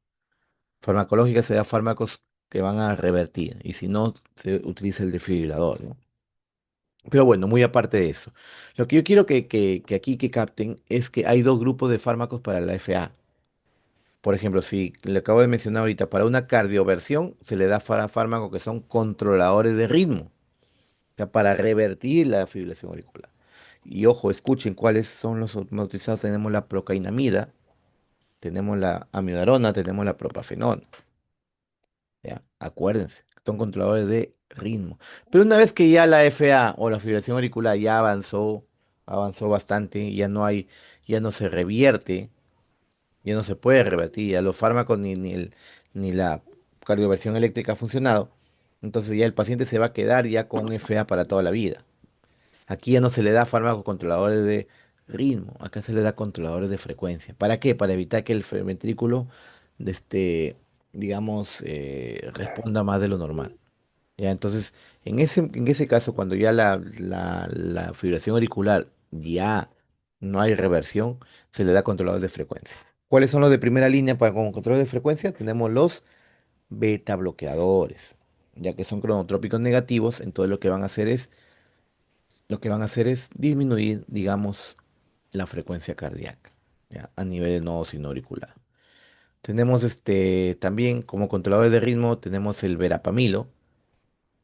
Farmacológica se da fármacos que van a revertir, y si no, se utiliza el desfibrilador, ¿no? Pero bueno, muy aparte de eso. Lo que yo quiero que aquí que capten es que hay dos grupos de fármacos para la FA. Por ejemplo, si le acabo de mencionar ahorita, para una cardioversión se le da fármacos que son controladores de ritmo. sea, para revertir la fibrilación auricular. Y ojo, escuchen cuáles son los más utilizados. Tenemos la procainamida, tenemos la amiodarona, tenemos la propafenona. ¿Ya? Acuérdense, son controladores de ritmo. Pero una vez que ya la FA o la fibrilación auricular ya avanzó bastante, ya no se revierte, ya no se puede revertir, ya los fármacos ni la cardioversión eléctrica ha funcionado, entonces ya el paciente se va a quedar ya con FA para toda la vida. Aquí ya no se le da fármacos controladores de ritmo, acá se le da controladores de frecuencia. ¿Para qué? Para evitar que el ventrículo, de digamos, responda más de lo normal. Ya, entonces, en ese caso, cuando ya la fibrilación auricular ya no hay reversión, se le da controlador de frecuencia. ¿Cuáles son los de primera línea para con control de frecuencia? Tenemos los beta bloqueadores, ya que son cronotrópicos negativos, entonces lo que van a hacer es disminuir, digamos, la frecuencia cardíaca, ¿ya? A nivel del nodo sinoauricular. Tenemos también como controladores de ritmo, tenemos el verapamilo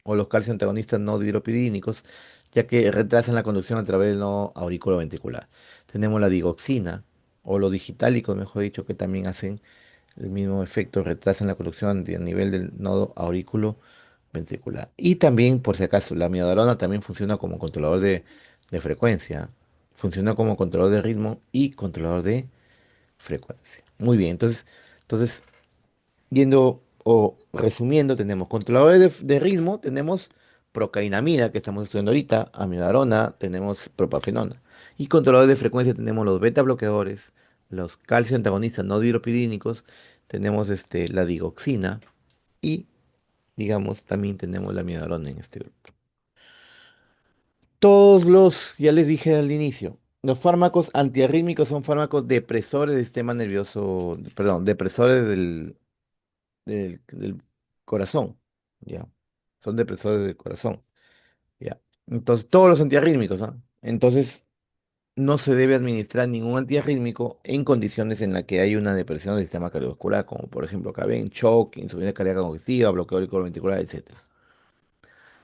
o los calcio antagonistas no dihidropidínicos, ya que retrasan la conducción a través del nodo auriculoventricular. Tenemos la digoxina o los digitálicos, mejor dicho, que también hacen el mismo efecto, retrasan la conducción a nivel del nodo auriculoventricular. Y también, por si acaso, la miodarona también funciona como controlador de frecuencia, funciona como controlador de ritmo y controlador de frecuencia. Muy bien, entonces yendo o resumiendo, tenemos controladores de ritmo, tenemos procainamida, que estamos estudiando ahorita, amiodarona, tenemos propafenona. Y controladores de frecuencia tenemos los beta bloqueadores, los calcio antagonistas no dihidropidínicos, tenemos la digoxina y, digamos, también tenemos la amiodarona en este grupo. Ya les dije al inicio, los fármacos antiarrítmicos son fármacos depresores del sistema nervioso, perdón, depresores del corazón, ¿ya? Son depresores del corazón, ¿ya? Entonces, todos los antiarrítmicos, ¿ah? Entonces, no se debe administrar ningún antiarrítmico en condiciones en las que hay una depresión del sistema cardiovascular, como por ejemplo acá ven, shock, insuficiencia cardíaca congestiva, bloqueo auriculoventricular, etc.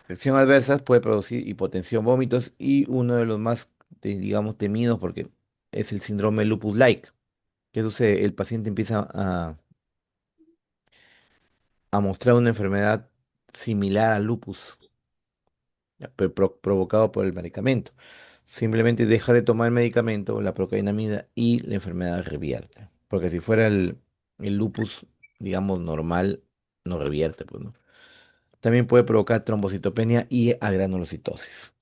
Reacción adversas puede producir hipotensión, vómitos y uno de los más, digamos, temidos porque es el síndrome lupus-like. ¿Qué sucede? El paciente empieza a mostrar una enfermedad similar al lupus, ya, provocado por el medicamento. Simplemente deja de tomar el medicamento, la procainamida, y la enfermedad revierte. Porque si fuera el lupus, digamos, normal, no revierte, pues, ¿no? También puede provocar trombocitopenia y agranulocitosis.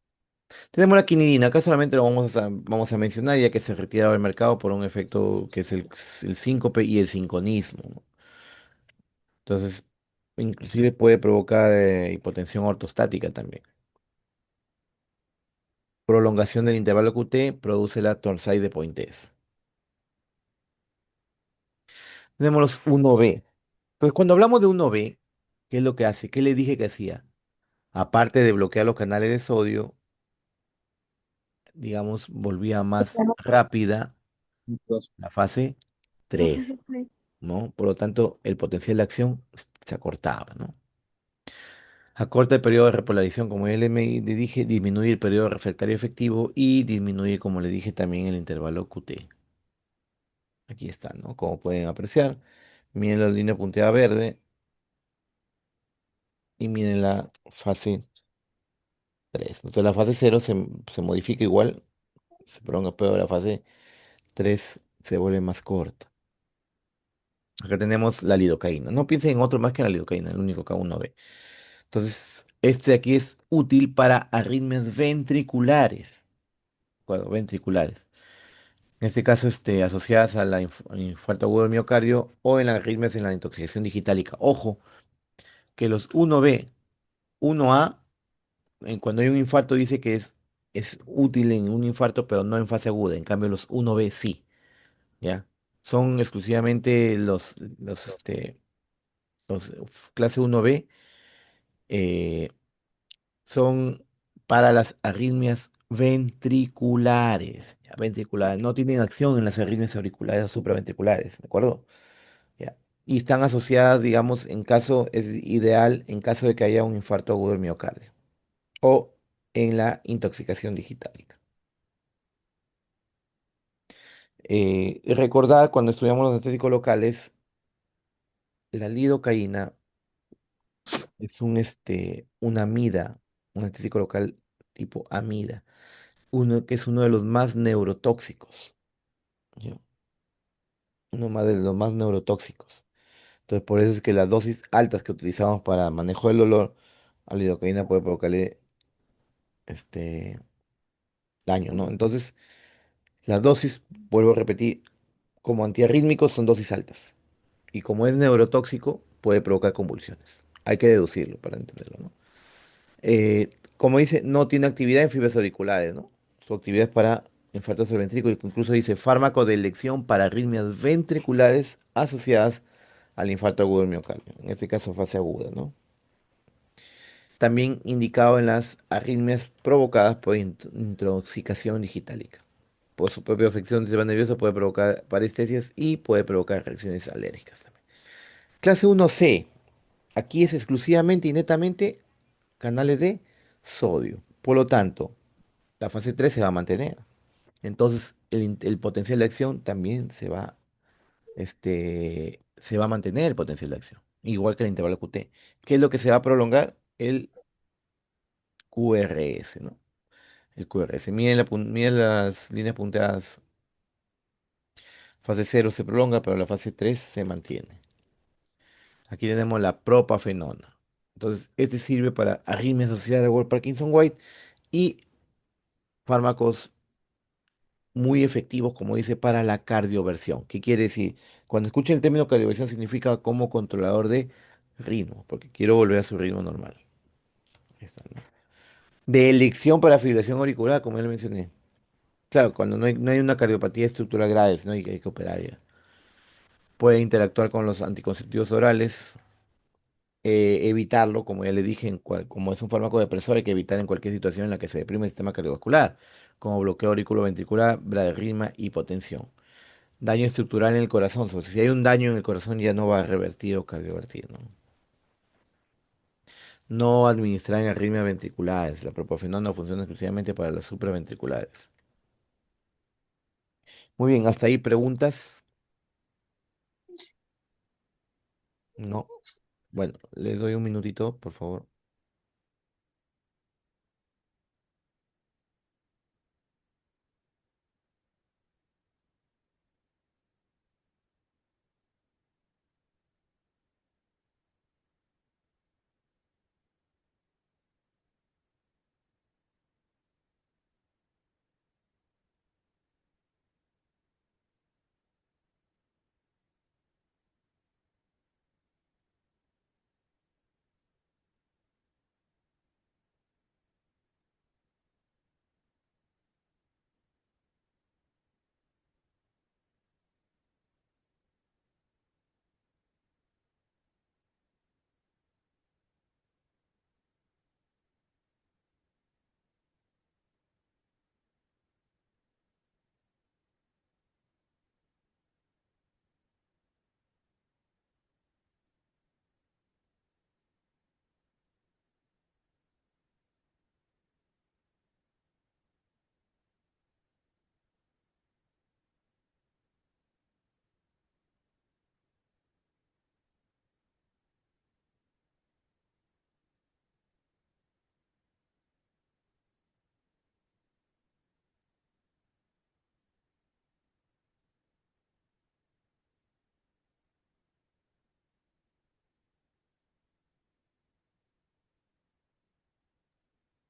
Tenemos la quinidina, acá solamente lo vamos a mencionar ya que se retira del mercado por un efecto que es el síncope y el sinconismo, ¿no? Entonces, inclusive puede provocar hipotensión ortostática también. Prolongación del intervalo QT produce la torsade de Pointes. Tenemos los 1B. Entonces, cuando hablamos de 1B, ¿qué es lo que hace? ¿Qué le dije que hacía? Aparte de bloquear los canales de sodio, digamos, volvía más rápida la fase 3, ¿no? Por lo tanto, el potencial de acción se acortaba, ¿no? Acorta el periodo de repolarización, como ya le dije, disminuye el periodo refractario efectivo y disminuye, como le dije, también el intervalo QT. Aquí está, ¿no? Como pueden apreciar, miren la línea punteada verde y miren la fase 3. Entonces la fase 0 se modifica igual, se prolonga, pero la fase 3 se vuelve más corta. Acá tenemos la lidocaína. No piensen en otro más que la lidocaína, el único que uno ve. Entonces, este aquí es útil para arritmias ventriculares. Bueno, ventriculares. En este caso, asociadas a al infarto agudo del miocardio o en las arritmias en la intoxicación digitálica. Ojo, que los 1B, 1A, cuando hay un infarto dice que es útil en un infarto, pero no en fase aguda. En cambio, los 1B sí, ¿ya? Son exclusivamente los clase 1B, eh, son para las arritmias ventriculares, ¿ya? Ventriculares. No tienen acción en las arritmias auriculares o supraventriculares, ¿de acuerdo? ¿Ya? Y están asociadas, digamos, es ideal en caso de que haya un infarto agudo del miocardio. O en la intoxicación digitálica. Recordar cuando estudiamos los anestéticos locales, la lidocaína es una amida, un anestésico local tipo amida, uno que es uno de los más neurotóxicos, ¿ya? Uno más de los más neurotóxicos. Entonces, por eso es que las dosis altas que utilizamos para manejo del dolor a la lidocaína puede provocarle este daño, ¿no? Entonces, las dosis, vuelvo a repetir, como antiarrítmicos son dosis altas. Y como es neurotóxico, puede provocar convulsiones. Hay que deducirlo para entenderlo, ¿no? Como dice, no tiene actividad en fibras auriculares, ¿no? Su actividad es para infartos del ventrículo, incluso dice fármaco de elección para arritmias ventriculares asociadas al infarto agudo del miocardio, en este caso fase aguda, ¿no? También indicado en las arritmias provocadas por intoxicación digitálica. Por su propia afección del sistema nervioso puede provocar parestesias y puede provocar reacciones alérgicas también. Clase 1C. Aquí es exclusivamente y netamente canales de sodio. Por lo tanto, la fase 3 se va a mantener. Entonces, el potencial de acción también se va a mantener el potencial de acción, igual que el intervalo QT. ¿Qué es lo que se va a prolongar? El QRS, ¿no? El QRS. Miren las líneas punteadas. Fase 0 se prolonga, pero la fase 3 se mantiene. Aquí tenemos la propafenona. Entonces, este sirve para arritmias asociadas al Parkinson-White y fármacos muy efectivos, como dice, para la cardioversión. ¿Qué quiere decir? Cuando escucha el término cardioversión significa como controlador de ritmo, porque quiero volver a su ritmo normal. Ahí está, ¿no? De elección para fibrilación auricular, como ya lo mencioné. Claro, cuando no hay una cardiopatía estructural grave, no hay que operar ya. Puede interactuar con los anticonceptivos orales, evitarlo, como ya le dije, como es un fármaco depresor, hay que evitar en cualquier situación en la que se deprime el sistema cardiovascular, como bloqueo auriculoventricular, bradyarritmia, hipotensión. Daño estructural en el corazón. O sea, si hay un daño en el corazón ya no va a revertir o cardiovertir, ¿no? No administrar en arritmias ventriculares. La propafenona funciona exclusivamente para las supraventriculares. Muy bien, hasta ahí preguntas. No. Bueno, les doy un minutito, por favor.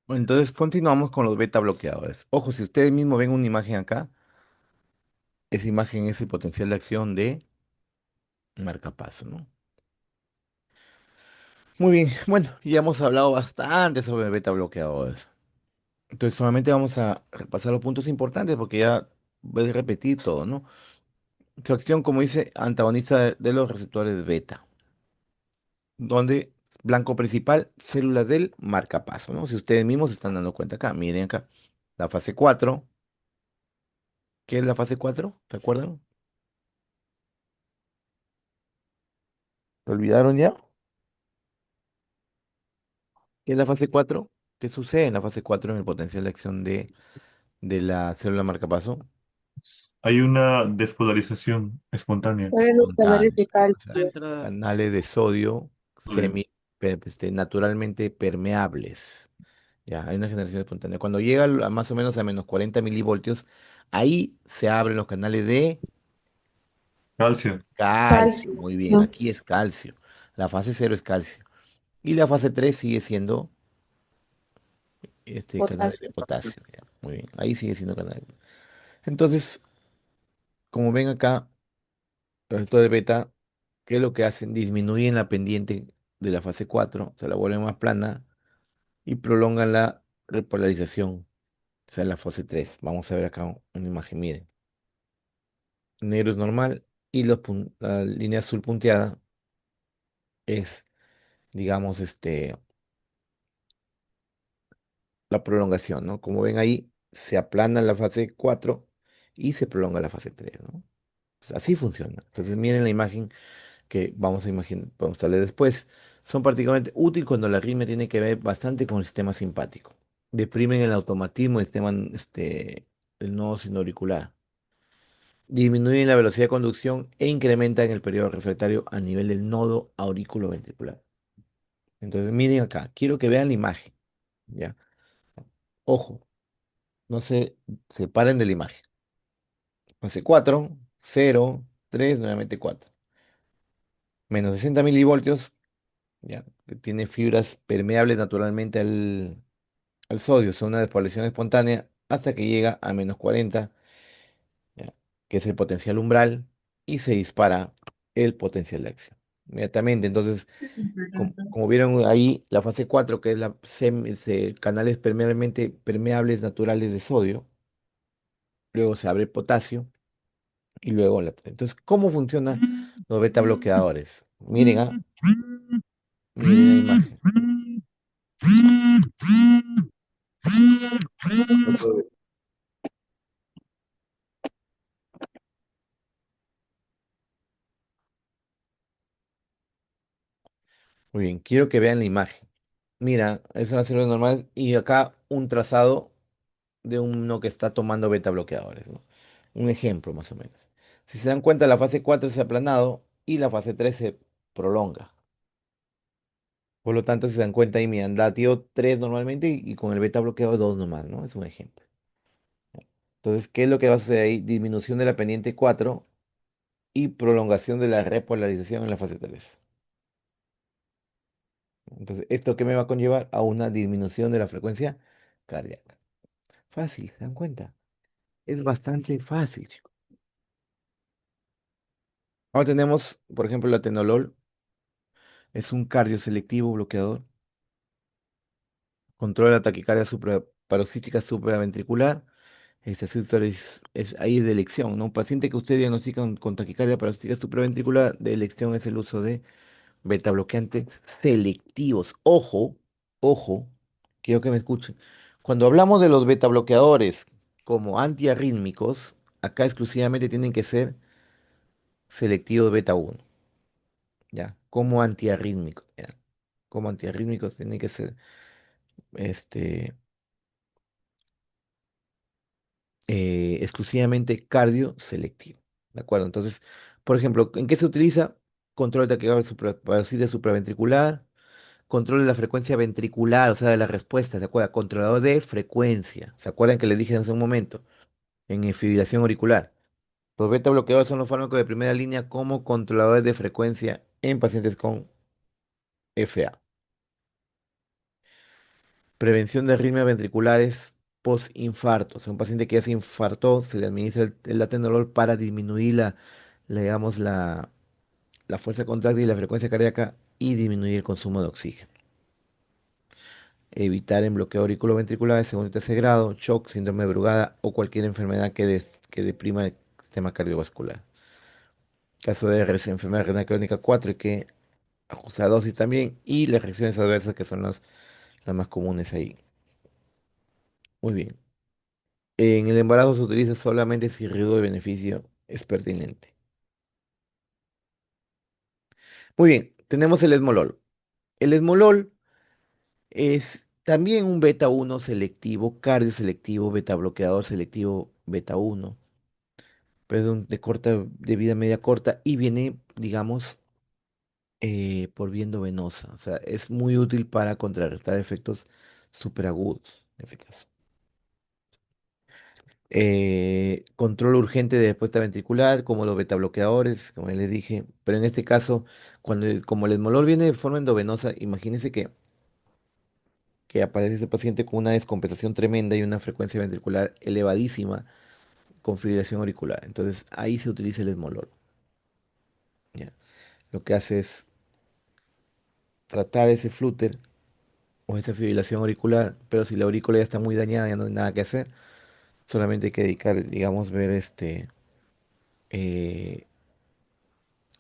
Bueno, entonces continuamos con los beta bloqueadores. Ojo, si ustedes mismos ven una imagen acá, esa imagen es el potencial de acción de marcapaso, ¿no? Muy bien, bueno, ya hemos hablado bastante sobre beta bloqueadores. Entonces solamente vamos a repasar los puntos importantes porque ya voy a repetir todo, ¿no? Su acción, como dice, antagonista de los receptores beta, donde blanco principal, células del marcapaso, ¿no? Si ustedes mismos se están dando cuenta acá, miren acá, la fase 4. ¿Qué es la fase 4? ¿Se acuerdan? ¿Se olvidaron ya? ¿Qué es la fase 4? ¿Qué sucede en la fase 4 en el potencial de acción de la célula marcapaso? Hay una despolarización espontánea. Salen los canales Espontánea. de O sea, La calcio. entrada, canales de sodio Sodio. naturalmente permeables. Ya, hay una generación espontánea. Cuando llega a más o menos a menos 40 milivoltios, ahí se abren los canales de Calcio. calcio. Calcio, Muy bien, ¿no? aquí es calcio. La fase cero es calcio. Y la fase 3 sigue siendo canales de Potasio. potasio. Ya, muy bien, ahí sigue siendo canal. Entonces, como ven acá, los receptores beta, ¿qué es lo que hacen? Disminuyen la pendiente de la fase 4, se la vuelven más plana y prolongan la repolarización, o sea, la fase 3. Vamos a ver acá una imagen, miren. Negro es normal y la línea azul punteada es, digamos, la prolongación, ¿no? Como ven ahí, se aplana la fase 4 y se prolonga la fase 3, ¿no? Pues así funciona. Entonces, miren la imagen que vamos a imaginar, vamos a darle después. Son particularmente útiles cuando la arritmia tiene que ver bastante con el sistema simpático. Deprimen el automatismo del sistema del nodo sinoauricular. Disminuyen la velocidad de conducción e incrementan el periodo refractario a nivel del nodo auriculoventricular. Entonces, miren acá, quiero que vean la imagen, ¿ya? Ojo, no se separen de la imagen. Fase 4, 0, 3, nuevamente 4. Menos 60 milivoltios, ¿ya? Que tiene fibras permeables naturalmente al sodio, son una despoblación espontánea hasta que llega a menos 40, ¿ya? Que es el potencial umbral, y se dispara el potencial de acción. Inmediatamente, entonces, como vieron ahí, la fase 4 que es canales permeables naturales de sodio, luego se abre el potasio y luego Entonces, ¿cómo funcionan los beta bloqueadores? Miren, miren la imagen. Muy bien, quiero que vean la imagen. Mira, es una célula normal y acá un trazado de uno que está tomando beta bloqueadores, ¿no? Un ejemplo más o menos. Si se dan cuenta, la fase 4 se ha aplanado y la fase 3 se prolonga. Por lo tanto, si se dan cuenta, ahí me han latido 3 normalmente y con el beta bloqueador 2 nomás, ¿no? Es un ejemplo. Entonces, ¿qué es lo que va a suceder ahí? Disminución de la pendiente 4 y prolongación de la repolarización en la fase 3. Entonces, ¿esto qué me va a conllevar? A una disminución de la frecuencia cardíaca. Fácil, ¿se dan cuenta? Es bastante fácil, chicos. Ahora tenemos, por ejemplo, el atenolol. Es un cardioselectivo bloqueador. Controla la taquicardia paroxística supraventricular. Ahí es de elección, ¿no? Un paciente que usted diagnostica con taquicardia paroxística supraventricular, de elección es el uso de beta bloqueantes selectivos. Ojo, ojo, quiero que me escuchen. Cuando hablamos de los beta bloqueadores como antiarrítmicos, acá exclusivamente tienen que ser selectivos beta 1, ¿ya? Como antiarrítmicos, ¿ya? Como antiarrítmicos tienen que ser este, exclusivamente cardio selectivo, ¿de acuerdo? Entonces, por ejemplo, ¿en qué se utiliza? Control de taquicardia paroxística supraventricular, control de la frecuencia ventricular, o sea, de la respuesta, ¿se acuerdan? Controlador de frecuencia. ¿Se acuerdan que les dije hace un momento? En fibrilación auricular. Los beta bloqueadores son los fármacos de primera línea como controladores de frecuencia en pacientes con FA. Prevención de arritmias ventriculares post-infarto. O sea, un paciente que ya se infartó, se le administra el atenolol para disminuir digamos, la fuerza contráctil y la frecuencia cardíaca y disminuir el consumo de oxígeno. Evitar en bloqueo auriculoventricular de segundo y tercer grado, shock, síndrome de Brugada o cualquier enfermedad que deprima el sistema cardiovascular. Caso de RS, enfermedad renal crónica 4 y que ajusta la dosis también, y las reacciones adversas que son las más comunes ahí. Muy bien. En el embarazo se utiliza solamente si el riesgo de beneficio es pertinente. Muy bien, tenemos el esmolol. El esmolol es También un beta uno selectivo, cardio selectivo, beta bloqueador selectivo, beta uno, pero de vida media corta y viene, digamos, por vía endovenosa. O sea, es muy útil para contrarrestar efectos superagudos, en este caso. Control urgente de respuesta ventricular, como los beta bloqueadores, como ya les dije, pero en este caso, como el esmolol viene de forma endovenosa, imagínense que aparece ese paciente con una descompensación tremenda y una frecuencia ventricular elevadísima con fibrilación auricular. Entonces ahí se utiliza el esmolol. ¿Ya? Lo que hace es tratar ese flúter o esa fibrilación auricular, pero si la aurícula ya está muy dañada, ya no hay nada que hacer, solamente hay que dedicar, digamos, ver eh,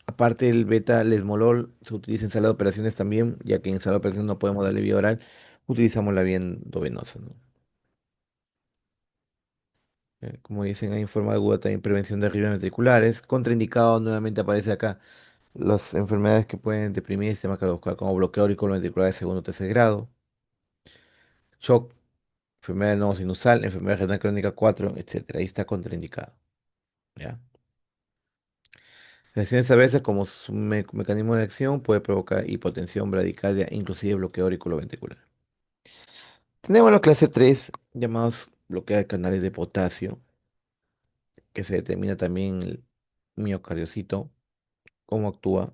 aparte del beta, el esmolol se utiliza en sala de operaciones también, ya que en sala de operaciones no podemos darle vía oral, utilizamos la vía endovenosa, ¿no? Como dicen, hay en forma aguda también prevención de arritmias ventriculares. Contraindicado, nuevamente aparece acá, las enfermedades que pueden deprimir el sistema cardiovascular, como bloqueo auriculoventricular de segundo o tercer grado, shock, enfermedad del nodo sinusal, enfermedad renal crónica 4, etcétera. Ahí está contraindicado, ¿ya? Lesiones adversas como su mecanismo de acción puede provocar hipotensión, bradicardia, inclusive bloqueo auriculoventricular. Tenemos la clase 3 llamados bloquear canales de potasio, que se determina también el miocardiocito, cómo actúa.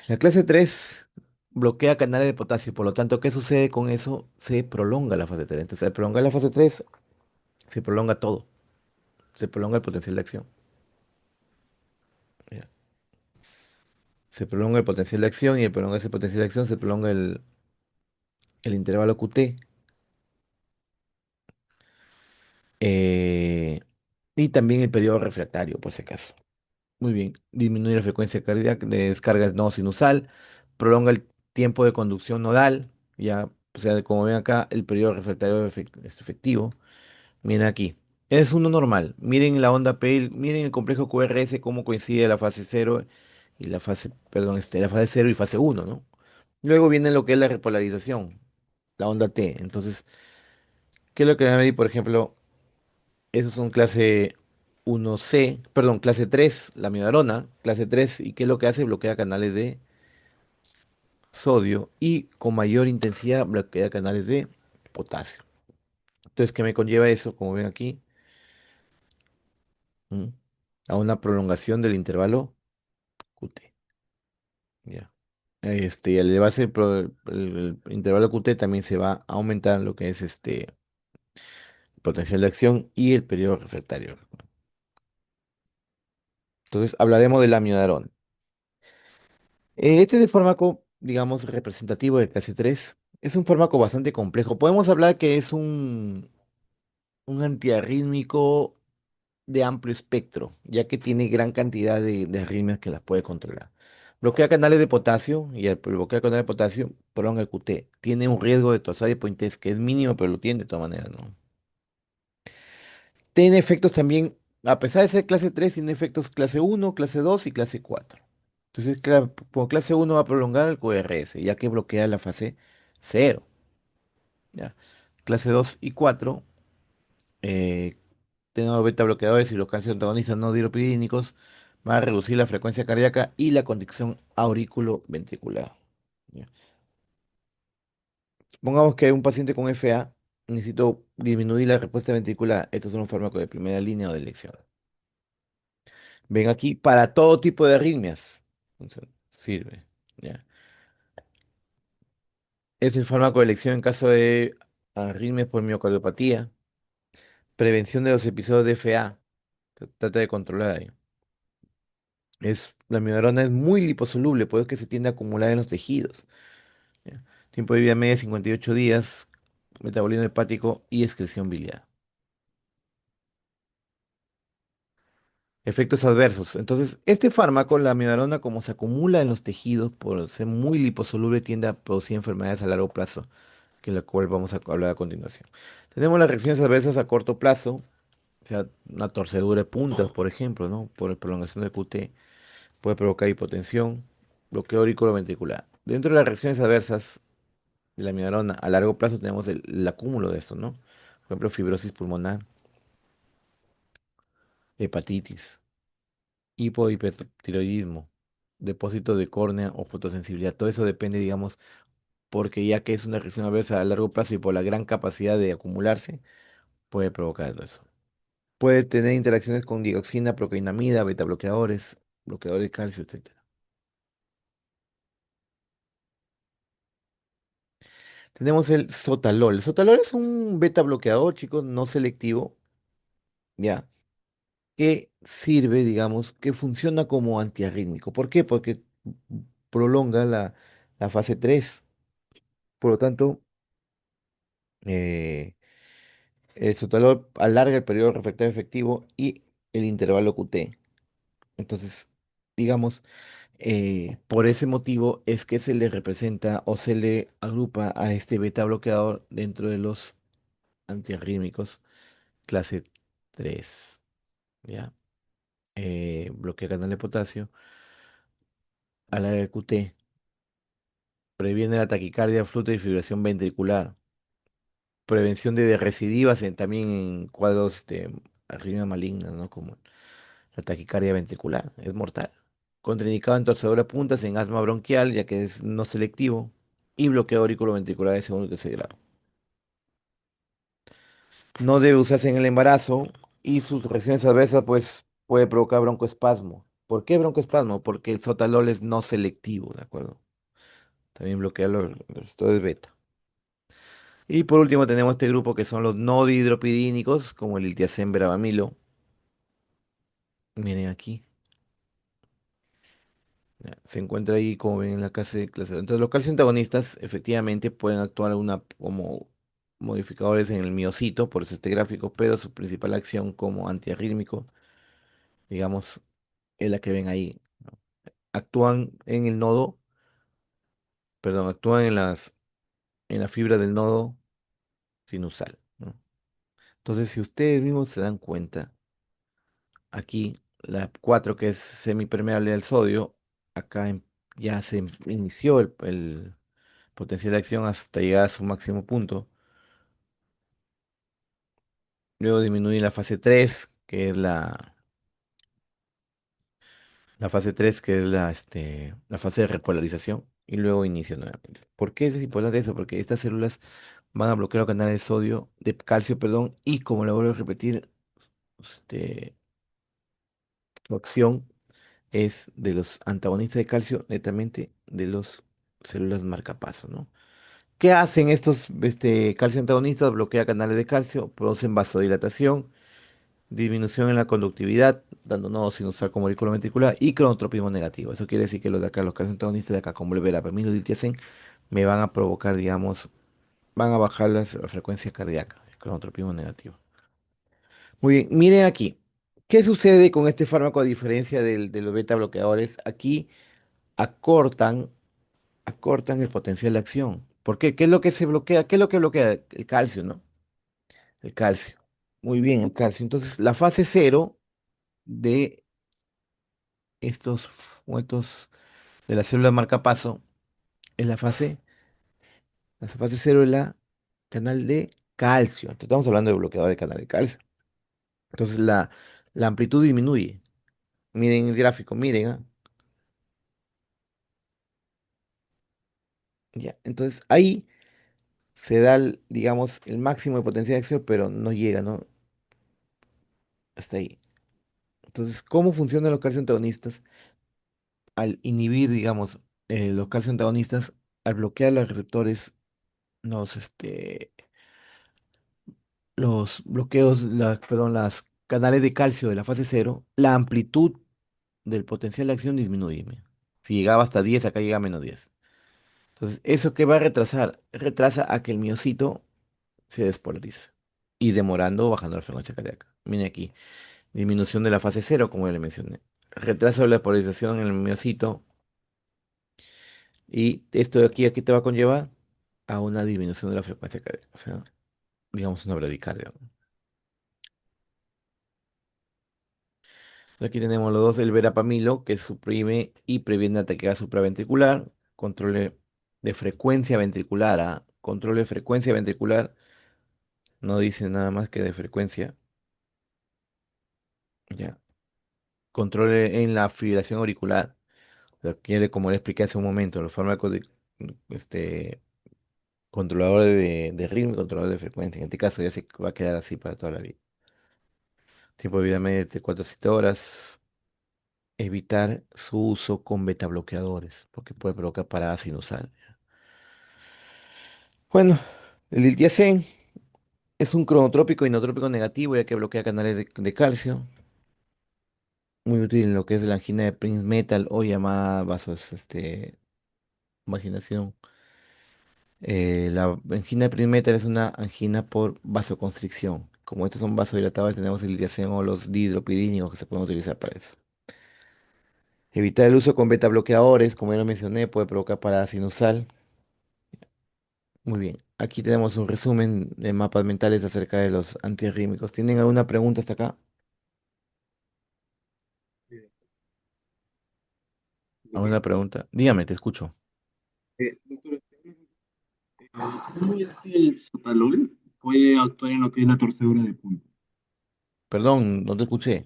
La clase 3 bloquea canales de potasio, por lo tanto, ¿qué sucede con eso? Se prolonga la fase 3. Entonces, al prolongar la fase 3, se prolonga todo, se prolonga el potencial de acción. ¿Ya? Se prolonga el potencial de acción y al prolongar ese potencial de acción se prolonga el intervalo QT. eh, y también el periodo refractario, por si acaso. Muy bien, disminuye la frecuencia cardíaca de descargas no sinusal, prolonga el tiempo de conducción nodal, ya, o sea, como ven acá, el periodo refractario es efectivo. Miren aquí, es uno normal. Miren la onda Pale, miren el complejo QRS, cómo coincide la fase cero y la fase, perdón, la fase cero y fase uno, ¿no? Luego viene lo que es la repolarización, la onda T. Entonces, ¿qué es lo que van a medir? Por ejemplo, esos son clase 1C, perdón, clase 3 la miodarona, clase 3 ¿y qué es lo que hace? Bloquea canales de sodio y con mayor intensidad bloquea canales de potasio. Entonces, ¿qué me conlleva eso? Como ven aquí, ¿m? A una prolongación del intervalo QT. Ya. Al elevarse el intervalo QT también se va a aumentar lo que es potencial de acción y el periodo refractario. Entonces, hablaremos del amiodarona. Este es el fármaco, digamos, representativo de clase 3. Es un fármaco bastante complejo. Podemos hablar que es un antiarrítmico de amplio espectro, ya que tiene gran cantidad de arritmias que las puede controlar. Bloquea canales de potasio y al bloquear canales de potasio prolonga el QT. Tiene un riesgo de torsade pointes que es mínimo, pero lo tiene de todas maneras, ¿no? Tiene efectos también, a pesar de ser clase 3, tiene efectos clase uno, clase 2 y clase 4. Entonces, por clase uno va a prolongar el QRS, ya que bloquea la fase cero. ¿Ya? Clase 2 y 4 eh, tenemos beta bloqueadores y los calcio antagonistas no diropidínicos, va a reducir la frecuencia cardíaca y la condición auriculoventricular. ¿Ya? Supongamos que hay un paciente con FA, necesito disminuir la respuesta ventricular. Estos son un fármaco de primera línea o de elección. Ven aquí para todo tipo de arritmias. Entonces, sirve. ¿Ya? Es el fármaco de elección en caso de arritmias por miocardiopatía, prevención de los episodios de FA. Se trata de controlar ahí. La amiodarona es muy liposoluble, por eso es que se tiende a acumular en los tejidos. ¿Ya? Tiempo de vida media 58 días, metabolismo hepático y excreción biliar. Efectos adversos. Entonces, este fármaco, la amiodarona, como se acumula en los tejidos por ser muy liposoluble, tiende a producir enfermedades a largo plazo, que es la cual vamos a hablar a continuación. Tenemos las reacciones adversas a corto plazo, o sea, una torcedura de puntas, por ejemplo, ¿no? Por prolongación del QT, puede provocar hipotensión, bloqueo auriculoventricular. Dentro de las reacciones adversas de la amiodarona, a largo plazo tenemos el acúmulo de esto, ¿no? Por ejemplo, fibrosis pulmonar, hepatitis, hipohipertiroidismo, depósito de córnea o fotosensibilidad. Todo eso depende, digamos, porque ya que es una reacción adversa a largo plazo y por la gran capacidad de acumularse, puede provocar eso. Puede tener interacciones con dioxina, procainamida, beta bloqueadores, bloqueadores de calcio, etcétera. Tenemos el sotalol. El sotalol es un beta bloqueador, chicos, no selectivo, ¿ya? Que sirve, digamos, que funciona como antiarrítmico. ¿Por qué? Porque prolonga la fase 3. Por lo tanto, eh, el sotalol alarga el periodo refractario efectivo y el intervalo QT. Entonces, digamos, por ese motivo es que se le representa o se le agrupa a este beta bloqueador dentro de los antiarrítmicos clase 3, ¿ya? Bloquea canal de potasio, alarga el QT, previene la taquicardia, flujo y fibrilación ventricular, prevención de recidivas también en cuadros de arritmia maligna, ¿no? Como la taquicardia ventricular, es mortal. Contraindicado en torcedura de puntas, en asma bronquial, ya que es no selectivo, y bloqueo auriculoventricular de segundo y tercer grado. No debe usarse en el embarazo y sus reacciones adversas, pues, puede provocar broncoespasmo. ¿Por qué broncoespasmo? Porque el sotalol es no selectivo, ¿de acuerdo? También bloquea los receptores beta. Y por último tenemos este grupo que son los no dihidropidínicos, como el litiazem veramilo. Miren aquí. Ya, se encuentra ahí, como ven en la clase. Entonces, los calcio antagonistas efectivamente pueden actuar como modificadores en el miocito, por eso este gráfico, pero su principal acción como antiarrítmico, digamos, es la que ven ahí, ¿no? Actúan en el nodo, perdón, actúan en la fibra del nodo sinusal, ¿no? Entonces, si ustedes mismos se dan cuenta, aquí la 4 que es semipermeable al sodio, acá ya se inició el potencial de acción hasta llegar a su máximo punto. Luego disminuye la fase 3 que es la fase 3 que es la fase de repolarización, y luego inicia nuevamente. ¿Por qué es importante eso? Porque estas células van a bloquear los canales de sodio, de calcio, perdón, y como lo vuelvo a repetir, este, su acción es de los antagonistas de calcio, netamente de los células marcapaso, ¿no? ¿Qué hacen estos calcio antagonistas? Bloquea canales de calcio, producen vasodilatación, disminución en la conductividad, dando nodo sinusal como auricular ventricular y cronotropismo negativo. Eso quiere decir que los de acá, los calcio antagonistas de acá, como el verapamilo y el me van a provocar, digamos, van a bajar la frecuencia cardíaca, el cronotropismo negativo. Muy bien, miren aquí. ¿Qué sucede con este fármaco a diferencia de los beta bloqueadores? Aquí acortan, acortan el potencial de acción. ¿Por qué? ¿Qué es lo que se bloquea? ¿Qué es lo que bloquea? El calcio, ¿no? El calcio. Muy bien, el calcio. Entonces, la fase cero de estos muertos de la célula marcapaso es la fase cero de la canal de calcio. Entonces, estamos hablando de bloqueador de canal de calcio. Entonces, la amplitud disminuye. Miren el gráfico, miren, ¿ah? Ya. Entonces, ahí se da, digamos, el máximo de potencia de acción, pero no llega, ¿no? Hasta ahí. Entonces, ¿cómo funcionan los calcio antagonistas? Al inhibir, digamos, los calcio antagonistas, al bloquear los receptores, nos, los bloqueos, perdón, las canales de calcio de la fase cero, la amplitud del potencial de acción disminuye. Mira. Si llegaba hasta 10, acá llega a -10. Entonces, ¿eso qué va a retrasar? Retrasa a que el miocito se despolarice y demorando o bajando la frecuencia cardíaca. Mire aquí, disminución de la fase cero, como ya le mencioné. Retraso de la polarización en el miocito, y esto de aquí, ¿a qué te va a conllevar? A una disminución de la frecuencia cardíaca, o sea, digamos una bradicardia, ¿no? Aquí tenemos los dos, el verapamilo, que suprime y previene ataque supraventricular, controle de frecuencia ventricular, ¿ah? Control de frecuencia ventricular, no dice nada más que de frecuencia, ya. Control en la fibrilación auricular, requiere, como le expliqué hace un momento, los fármacos de, este, controladores de ritmo y controladores de frecuencia. En este caso ya se va a quedar así para toda la vida. Tiempo de vida media de 4 a 7 horas. Evitar su uso con beta bloqueadores, porque puede provocar parada sinusal. Bueno, el diltiazem es un cronotrópico inotrópico negativo, ya que bloquea canales de calcio. Muy útil en lo que es la angina de Prince-Metal o llamada vaginación. La angina de Prince-Metal es una angina por vasoconstricción. Como estos son vasodilatados, tenemos el diltiazem o los dihidropidínicos que se pueden utilizar para eso. Evitar el uso con beta bloqueadores, como ya lo mencioné, puede provocar parada sinusal. Muy bien, aquí tenemos un resumen de mapas mentales acerca de los antiarrítmicos. ¿Tienen alguna pregunta hasta acá? ¿Alguna pregunta? Dígame, te escucho. Doctor, ¿cómo es que el sotalol puede actuar en lo que es la torcedura de punta? Perdón, no te escuché.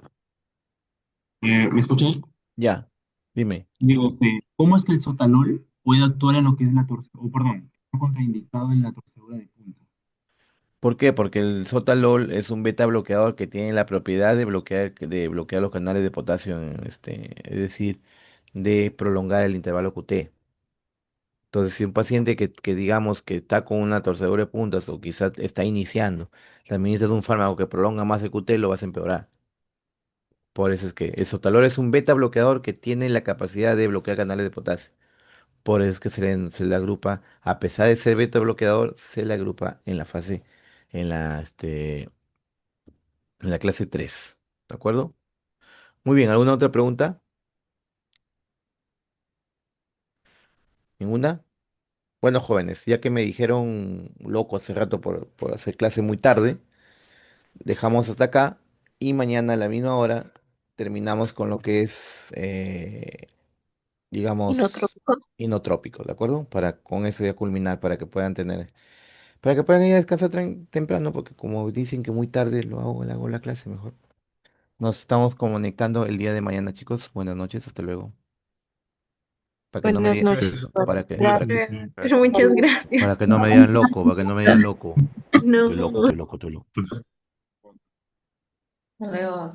¿Me escucha? Ya, dime. Digo, ¿cómo es que el sotalol puede actuar en lo que es la torcedura, o perdón, está contraindicado en la torcedura de punta? ¿Por qué? Porque el sotalol es un beta bloqueador que tiene la propiedad de bloquear los canales de potasio, es decir, de prolongar el intervalo QT. Entonces, si un paciente que digamos que está con una torcedura de puntas o quizás está iniciando, le administras un fármaco que prolonga más el QT, lo vas a empeorar. Por eso es que el sotalol es un beta bloqueador que tiene la capacidad de bloquear canales de potasio. Por eso es que se le agrupa, a pesar de ser beta bloqueador, se le agrupa en la fase, en la, este, en la clase 3. ¿De acuerdo? Muy bien, ¿alguna otra pregunta? ¿Ninguna? Bueno, jóvenes, ya que me dijeron loco hace rato por hacer clase muy tarde, dejamos hasta acá y mañana a la misma hora terminamos con lo que es, digamos, Inotrópico. inotrópico, ¿de acuerdo? Para con eso ya culminar, para que puedan ir a descansar temprano, porque como dicen que muy tarde hago la clase mejor. Nos estamos conectando el día de mañana, chicos. Buenas noches, hasta luego. Para que no me Buenas digan, noches, Gracias. doctor. para que, para, Gracias. Muchas gracias. para que no me digan loco, para que no me digan loco. Estoy loco, No. estoy loco, estoy loco. Luego.